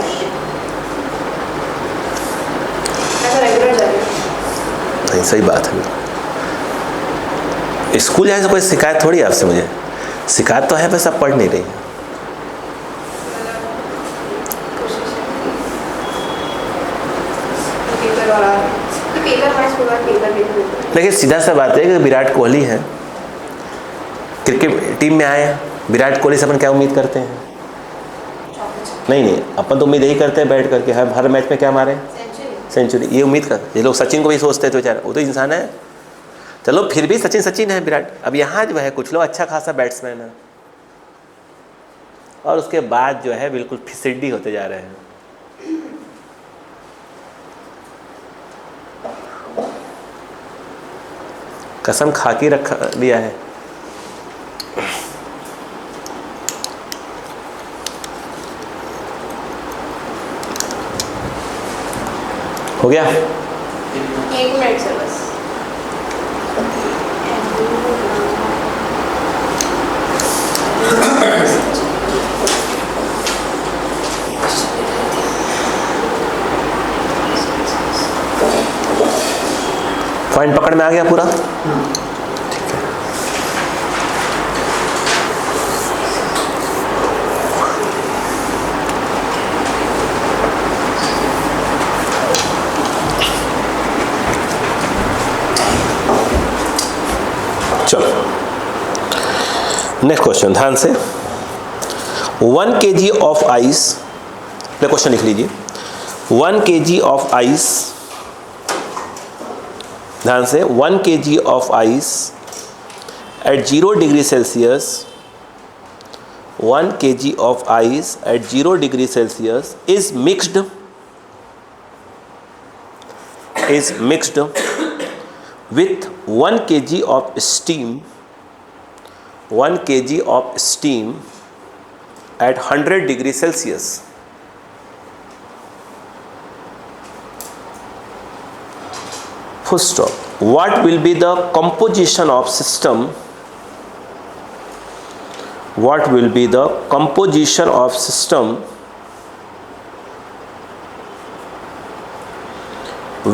ऐसा रेगुलर चल रहा है। नहीं सही बात है। स्कूल जाने से कोई शिकायत थोड़ी है आपसे, मुझे शिकायत तो है, बस आप पढ़ नहीं रही। लेकिन सीधा सा बात है कि विराट कोहली है, क्रिकेट टीम में आए हैं, विराट कोहली से अपन क्या उम्मीद करते हैं? नहीं, अपन तो उम्मीद यही करते हैं बैठ करके हर मैच में क्या मारे, सेंचुरी। ये उम्मीद कर, ये लोग सचिन को भी सोचते हैं, तो बेचारा वो तो इंसान है। चलो फिर भी सचिन है, विराट। अब यहाँ जो है कुछ लोग अच्छा खासा बैट्समैन है, और उसके बाद जो है बिल्कुल फिसड्डी होते जा रहे हैं। कसम खा के रख लिया है। हो गया? 1 मिनट से बस। पॉइंट पकड़ में आ गया पूरा? चलो नेक्स्ट क्वेश्चन, ध्यान से। 1 kg ऑफ आइस, क्वेश्चन लिख लीजिए। 1 kg ऑफ आइस, ध्यान से। 1 kg of ice eight 0 degree Celsius, 1 kg of ice eight 0 degree Celsius is mixed with 1 kg of steam, 1 kg of steam at 100 degree Celsius. Full stop. What will be the composition of system? What will be the composition of system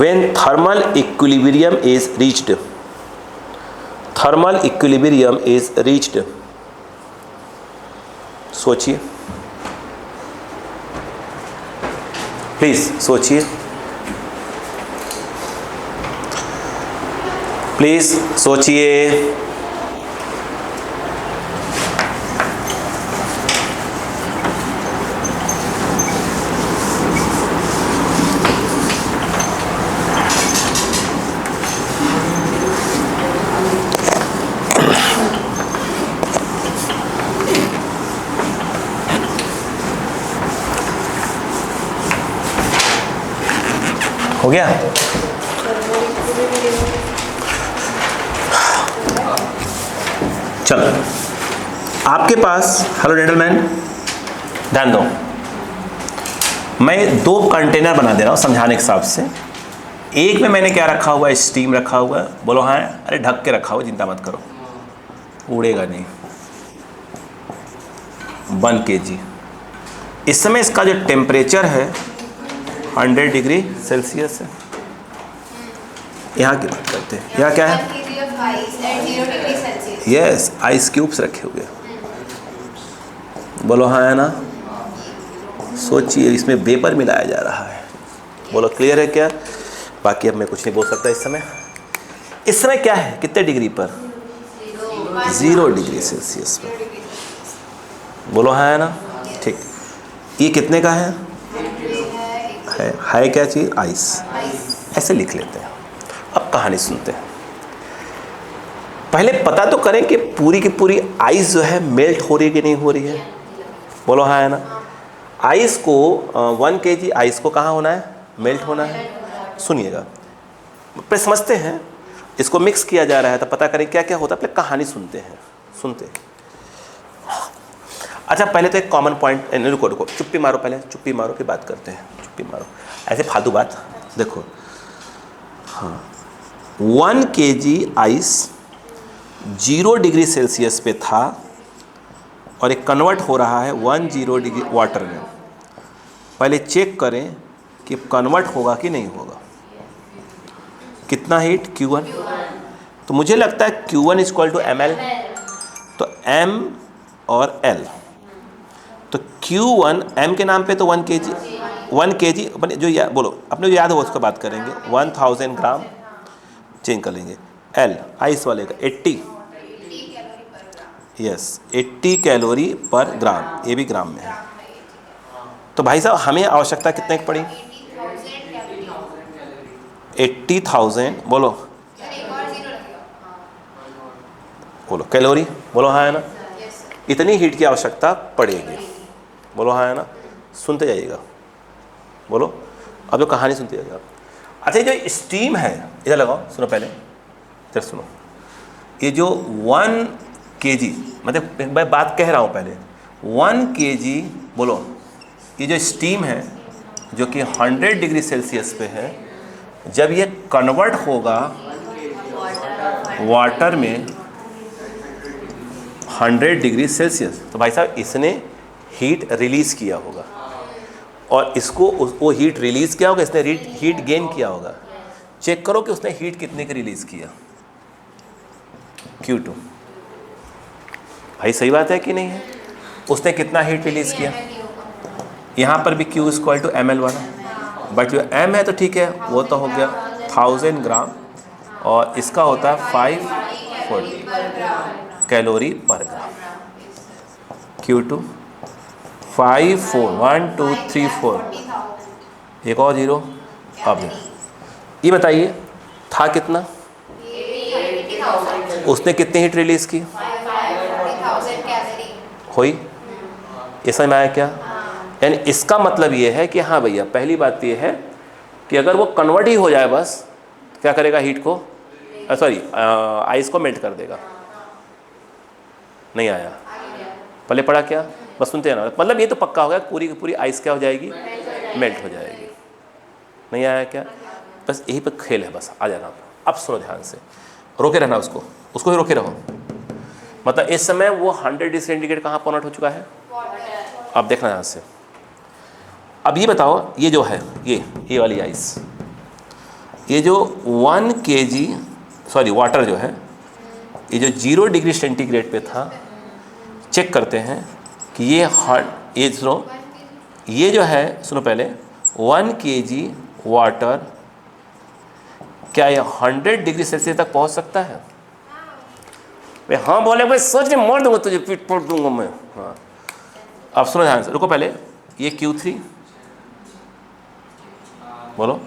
when thermal equilibrium is reached? Thermal equilibrium is reached. सोचिए please, सोचिए please, सोचिए। हो गया? चलो आपके पास, hello gentleman ध्यान दो, मैं 2 कंटेनर बना दे रहा हूँ समझाने के हिसाब से। एक में मैंने क्या रखा हुआ है, स्टीम रखा हुआ है, बोलो हाँ। अरे ढक के रखा हुआ, चिंता मत करो, उड़ेगा नहीं। 1 kg। इस समय इसका जो टेम्परेचर है 100 डिग्री सेल्सियस है। यहाँ की बात करते हैं, यहाँ क्या है? यस, आइस क्यूब्स रखे हुए। बोलो हाँ है ना? सोचिए, इसमें वेपर मिलाया जा रहा है। बोलो क्लियर है क्या? बाकी अब मैं कुछ नहीं बोल सकता इस समय। इस समय क्या है, कितने डिग्री पर? 0 डिग्री सेल्सियस पर। बोलो हाँ है ना? ठीक। ये कितने का है? है क्या चीज़? आइस। ऐसे लिख लेते हैं। अब कहानी सुनते हैं। पहले पता तो करें कि पूरी की पूरी आइस जो है मेल्ट हो रही है कि नहीं हो रही है। बोलो हाँ है ना? आइस को 1 kg आइस को कहाँ होना है, मेल्ट होना है। सुनिएगा, पे समझते हैं, इसको मिक्स किया जा रहा है तो पता करें क्या क्या होता है, पहले कहानी सुनते हैं। अच्छा पहले तो एक कॉमन पॉइंट, रुको चुप्पी मारो, पहले चुप्पी मारो फिर बात करते हैं। चुप्पी मारो, ऐसे फालतू बात। देखो हाँ, 1 kg आइस 0 डिग्री सेल्सियस पे था और एक कन्वर्ट हो रहा है 10 डिग्री वाटर में। पहले चेक करें कि कन्वर्ट होगा कि नहीं होगा। कितना हीट, Q1। तो मुझे लगता है Q1 = ml, तो m और L, तो Q1 m के नाम पे तो 1 kg अपने जो बोलो अपने जो याद हो उसको बात करेंगे। 1000 ग्राम चेंज कर लेंगे। L आइस वाले का 80, यस 80 कैलोरी पर ग्राम, ये भी ग्राम में है। तो भाई साहब हमें आवश्यकता कितने की पड़ी, 80,000 बोलो कैलोरी, बोलो हाँ है ना। इतनी हीट की आवश्यकता पड़ेगी, बोलो हाँ है ना। सुनते जाइएगा, बोलो अब जो कहानी सुनते जाइएगा। अच्छा जो स्टीम है, इधर लगाओ, सुनो पहले इधर सुनो। ये जो 1 kg, मतलब मैं बात कह रहा हूँ पहले, 1 kg बोलो, ये जो स्टीम है जो कि 100 डिग्री सेल्सियस पे है, जब ये कन्वर्ट होगा वाटर में 100 डिग्री सेल्सियस, तो भाई साहब इसने हीट रिलीज़ किया होगा और इसको वो हीट रिलीज़ किया होगा, इसने हीट गेन किया होगा। चेक करो कि उसने हीट कितने की रिलीज़ किया, Q2। भाई सही बात है कि नहीं है, उसने कितना हीट रिलीज़ किया। यहाँ पर भी Q = ml वाला, बट जो m है तो ठीक है, वो तो हो गया 1000 ग्राम और इसका होता है 540 कैलोरी पर ग्राम। Q2 5 4 1 2 3 4, एक और 0। अब ये बताइए था कितना, उसने कितनी हीट रिलीज़ की हुई, ये समझ में आया क्या। यानी इसका मतलब ये है कि हाँ भैया, पहली बात ये है कि अगर वो कन्वर्ट ही हो जाए बस, तो क्या करेगा, हीट को सॉरी आइस को मेल्ट कर देगा। नहीं आया, पहले पढ़ा क्या, बस सुनते हैं ना। मतलब ये तो पक्का हो गया, पूरी की पूरी आइस क्या हो जाएगी, मेल्ट हो जाएगी। नहीं आया क्या, बस यही पर खेल है, बस आ जाना। अब सुनो ध्यान से, रोके रहना उसको ही रोके रहो। मतलब इस समय वो 100 डिग्री सेंटीग्रेड कहाँ कन्वर्ट हो चुका है, अब देखना यहाँ से। अब ये बताओ, ये जो है ये वाली आइस, ये जो 1 kg सॉरी वाटर जो है, ये जो 0 डिग्री सेंटीग्रेड पे था, चेक करते हैं कि ये सुनो, ये जो है सुनो पहले, 1 kg वाटर क्या ये 100 डिग्री सेल्सियस तक पहुंच सकता है। भाई हाँ बोले, भाई सोच के मार दूंगा तुझे, पीट पड़ दूंगा मैं। हाँ अब सुनो ध्यान से, रुको पहले, ये Q3 बोलो,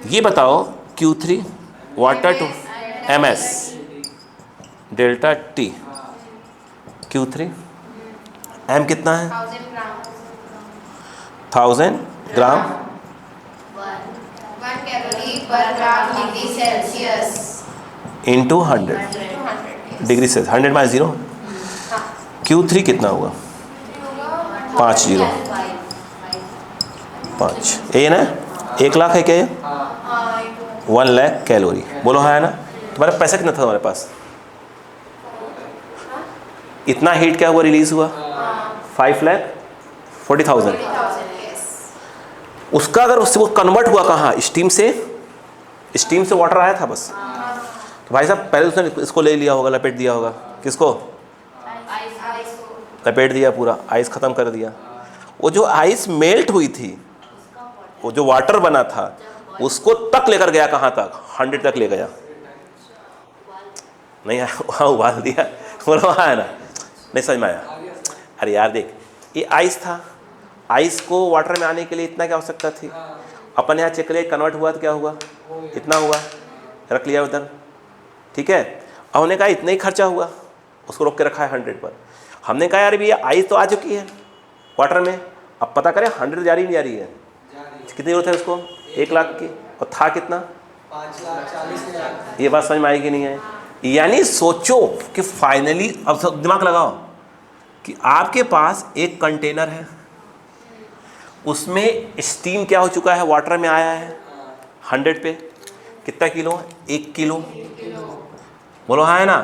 ये बताओ Q3 water to MS delta T, Q3 M कितना है, 1000 ग्राम 1 कैलोरी पर gram degree Celsius into 100 degree Celsius, 100 minus 0, Q3 कितना होगा, 50 5, ये ना 1 लाख है क्या ये, 1 लाख कैलोरी, बोलो हाँ है ना। तुम्हारा पैसा कितना था तुम्हारे पास, इतना हीट क्या हुआ, रिलीज हुआ 5,40,000। उसका अगर उससे वो कन्वर्ट हुआ कहाँ, स्टीम से वाटर आया था बस। तो भाई साहब पहले उसने इसको ले लिया होगा, लपेट दिया होगा, किसको, लपेट दिया, पूरा आइस ख़त्म कर दिया। वो जो आइस मेल्ट हुई थी, वो जो वाटर बना था, उसको तक लेकर गया कहाँ तक, 100 तक ले गया। नहीं आया, वहाँ उबाल दिया, बोलो वहाँ है ना, नहीं समझ में आया। अरे यार देख, ये आइस था, आइस को वाटर में आने के लिए इतना क्या आवश्यकता थी, अपन यहाँ चेक करिए, कन्वर्ट हुआ तो क्या हुआ, इतना हुआ, रख लिया उधर, ठीक है। अब हमने कहा इतना ही खर्चा हुआ, उसको रोक के रखा है 100 पर। हमने कहा यार भी ये आइस तो आ चुकी है वाटर में, अब पता करें 100 जा रही नहीं जा रही है, कितनी जरूरत है उसको, 1 लाख की, और था कितना 5,40,000। ये बात समझ में आएगी नहीं है। यानी सोचो कि फाइनली, अब सब दिमाग लगाओ कि आपके पास एक कंटेनर है, उसमें स्टीम क्या हो चुका है, वाटर में आया है 100 पे, कितना किलो, 1 किलो, बोलो हाँ है ना,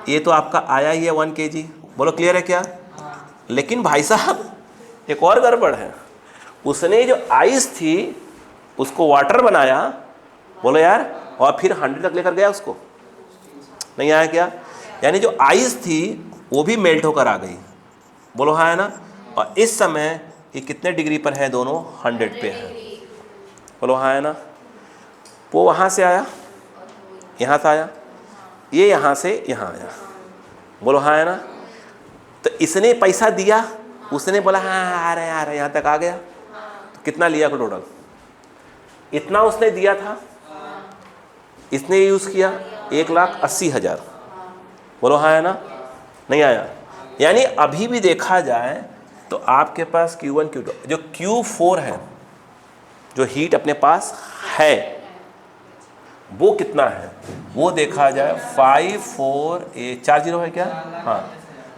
ये तो आपका आया ही है 1 kg, बोलो क्लियर है क्या। लेकिन भाई साहब एक और गड़बड़ है, उसने जो आइस थी उसको वाटर बनाया, बोलो यार, और फिर 100 तक लेकर गया उसको, नहीं आया क्या। यानी जो आइस थी वो भी मेल्ट होकर आ गई, बोलो हाँ है ना। और इस समय ये कितने डिग्री पर है, दोनों 100 पे है, बोलो हाँ है ना। वो वहाँ से आया, यहाँ से आया, ये यहाँ से यहाँ आया, बोलो हाँ है ना। तो इसने पैसा दिया, उसने बोला हाँ आ रहे यहाँ तक आ गया, तो कितना लिया को टोटल, इतना उसने दिया था, इसने यूज़ किया 1,80,000, बोलो हाँ है ना, नहीं आया। यानी अभी भी देखा जाए तो आपके पास Q1 Q2 जो Q4 है, जो हीट अपने पास है वो कितना है, वो देखा जाए 54,40 है क्या, हाँ,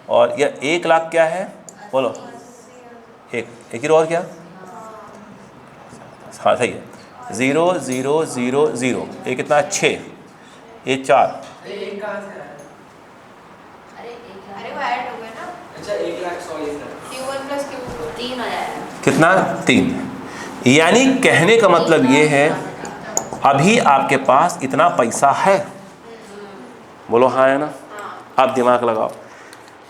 और यह 1 लाख क्या है, बोलो एक जीरो और क्या, हाँ सही है, 0 0 0 0, ये कितना 6, ये 4, एक कहाँ से आया? अरे वो ऐड हो गया ना, अच्छा 1,40,000। Q1 प्लस Q2 3 हो जाएगा, कितना 3। यानी कहने का मतलब ये है अभी आपके पास इतना पैसा है, बोलो हाँ है ना। आप दिमाग लगाओ,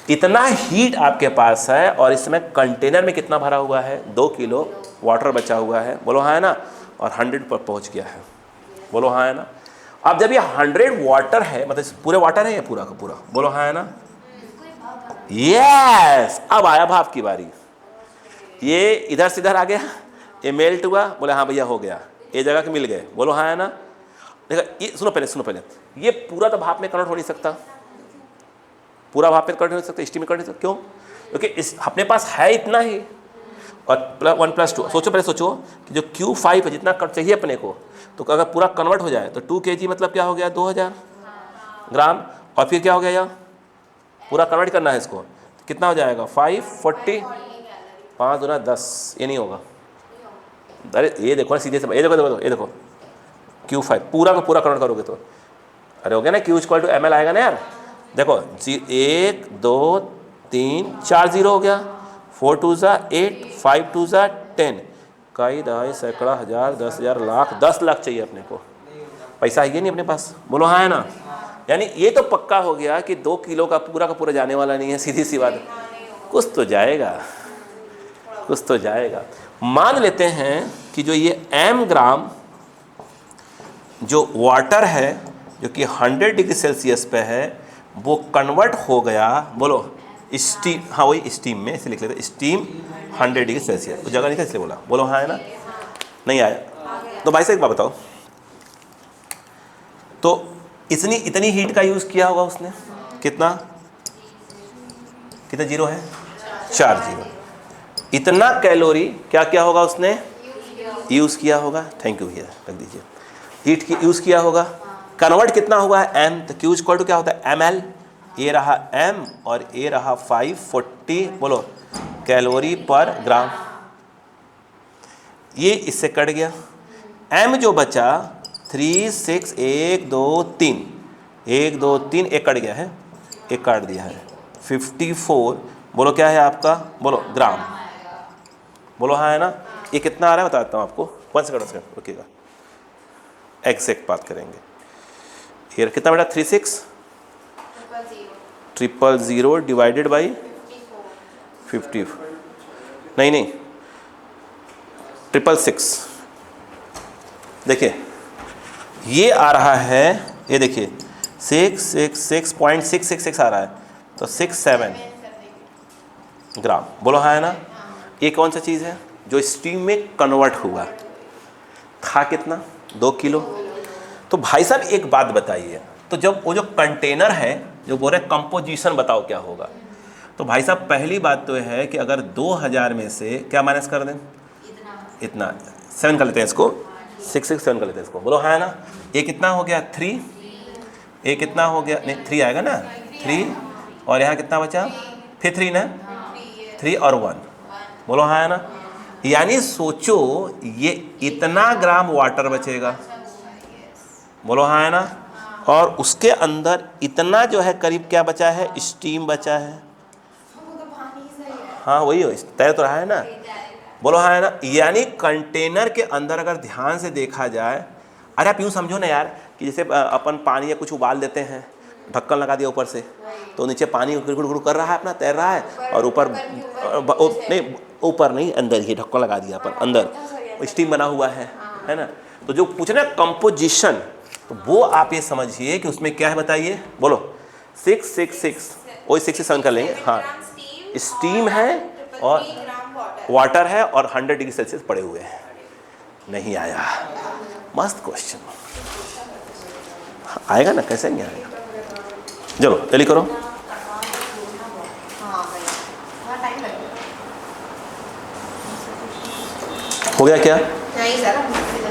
इतना हीट आपके पास है और इसमें कंटेनर में कितना भरा हुआ है, 2 किलो वाटर बचा हुआ है, बोलो हाँ है ना, और 100 पर पहुंच गया है, बोलो हाँ है ना। अब जब ये 100 वाटर है, मतलब पूरे वाटर है ये पूरा का पूरा, बोलो हाँ है ना, यस। अब आया भाप की बारी, ये इधर से इधर आ गया, ये मेल्ट हुआ, बोले हाँ भैया हो गया, ये जगह के मिल गए, बोलो हाँ है ना। देखो ये सुनो पहले, ये पूरा तो भाप में कन्वर्ट हो नहीं सकता, पूरा भाप में कन्वर्ट नहीं हो सकता, स्टीम में कन्वर्ट नहीं सकता, क्यों, क्योंकि इस अपने पास है इतना ही, और 1+2 सोचो, पहले सोचो कि जो Q5 है जितना चाहिए अपने को, तो अगर पूरा कन्वर्ट हो जाए तो 2 kg मतलब क्या हो गया, 2000 ग्राम, और फिर क्या हो गया, यहाँ पूरा कन्वर्ट करना है इसको, तो कितना हो जाएगा 540, 5 दूना 10, ये नहीं होगा। अरे ये देखो ना सीधे से, ये देखो Q5 पूरा का पूरा कन्वर्ट करोगे तो अरे हो गया ना, Q = ml आएगा ना यार। देखो 1 2 3 4 0 हो गया, 4 2 8, 5 2 10, कई दहाई सैकड़ा हज़ार 10,000 लाख, 10 लाख चाहिए अपने को, पैसा है ये नहीं अपने पास, बोलो हाँ है ना। यानी ये तो पक्का हो गया कि 2 किलो का पूरा जाने वाला नहीं है, सीधी सी बात, कुछ तो जाएगा, कुछ तो जाएगा। मान लेते हैं कि जो ये m ग्राम जो वाटर है जो कि 100 डिग्री सेल्सियस पे है, वो कन्वर्ट हो गया, बोलो स्टीम, हाँ वही स्टीम में, इसे लिख लेते, स्टीम 100 डिग्री सेल्सियस, तो जगह नहीं था इसलिए बोला, बोलो हाँ है ना, नहीं आया। तो भाई से एक बात बताओ, तो इतनी हीट का यूज़ किया होगा उसने, कितना जीरो है, 4 जीरो, इतना कैलोरी क्या होगा उसने यूज़ किया होगा, थैंक यू भैया रख दीजिए, हीट की यूज़ किया होगा, कन्वर्ट कितना हुआ है m, तो Q = क्या होता है ml, ये रहा m और ये रहा 540, बोलो कैलोरी पर ग्राम, ये इससे कट गया, m जो बचा 3 6 1 2 3 1 2 3, एक कट गया है, एक काट दिया है, 54, बोलो क्या है आपका, बोलो ग्राम, बोलो हाँ है ना। ये कितना आ रहा है बताता हूँ आपको, 1 सेकंड रुकिएगा, एग्जैक्ट बात करेंगे। ये कितना बेटा 36 000 डिवाइडेड बाई 50, नहीं 666, देखिए ये आ रहा है, ये देखिए 666.666 आ रहा है, तो 67 ग्राम, बोलो हाँ है ना। ये कौन सा चीज़ है जो स्टीम में कन्वर्ट हुआ, था कितना 2 किलो। तो भाई साहब एक बात बताइए, तो जब वो जो कंटेनर है जो बोल रहे कंपोजिशन बताओ क्या होगा, तो भाई साहब पहली बात तो है कि अगर 2000 में से क्या माइनस कर दें, इतना 7 कर लेते हैं इसको, 6 7 कर लेते हैं इसको, बोलो हाँ है ना। ये कितना हो गया 3, ये कितना हो गया, नहीं 3 आएगा ना, 3 और यहाँ कितना बचा, फिर 3 ना, 3 और 1, बोलो हाँ है ना। यानी सोचो ये इतना ग्राम वाटर बचेगा, बोलो हाँ है ना, और उसके अंदर इतना जो है करीब क्या बचा है, स्टीम बचा है। हाँ वही हो, तैर तो रहा है ना, बोलो हाँ है ना। यानी कंटेनर के अंदर अगर ध्यान से देखा जाए, अरे आप यूँ समझो ना यार कि जैसे अपन पानी या कुछ उबाल देते हैं, ढक्कन लगा दिया ऊपर से, तो नीचे पानी गुड़ कर रहा है अपना, तैर रहा है, और ऊपर नहीं, ऊपर नहीं अंदर ही ढक्कन लगा दिया अपन, अंदर स्टीम बना हुआ है ना। तो जो पूछना कंपोजिशन, तो वो आप ये समझिए कि उसमें क्या है बताइए, बोलो 6 6 6 वही 6 से 7 कर लेंगे। हाँ स्टीम है और वाटर है और 100 डिग्री सेल्सियस पड़े हुए हैं। नहीं आया, मस्त क्वेश्चन आएगा ना, कैसे नहीं आएगा। चलो जल्दी करो, हो गया क्या? नहीं सर।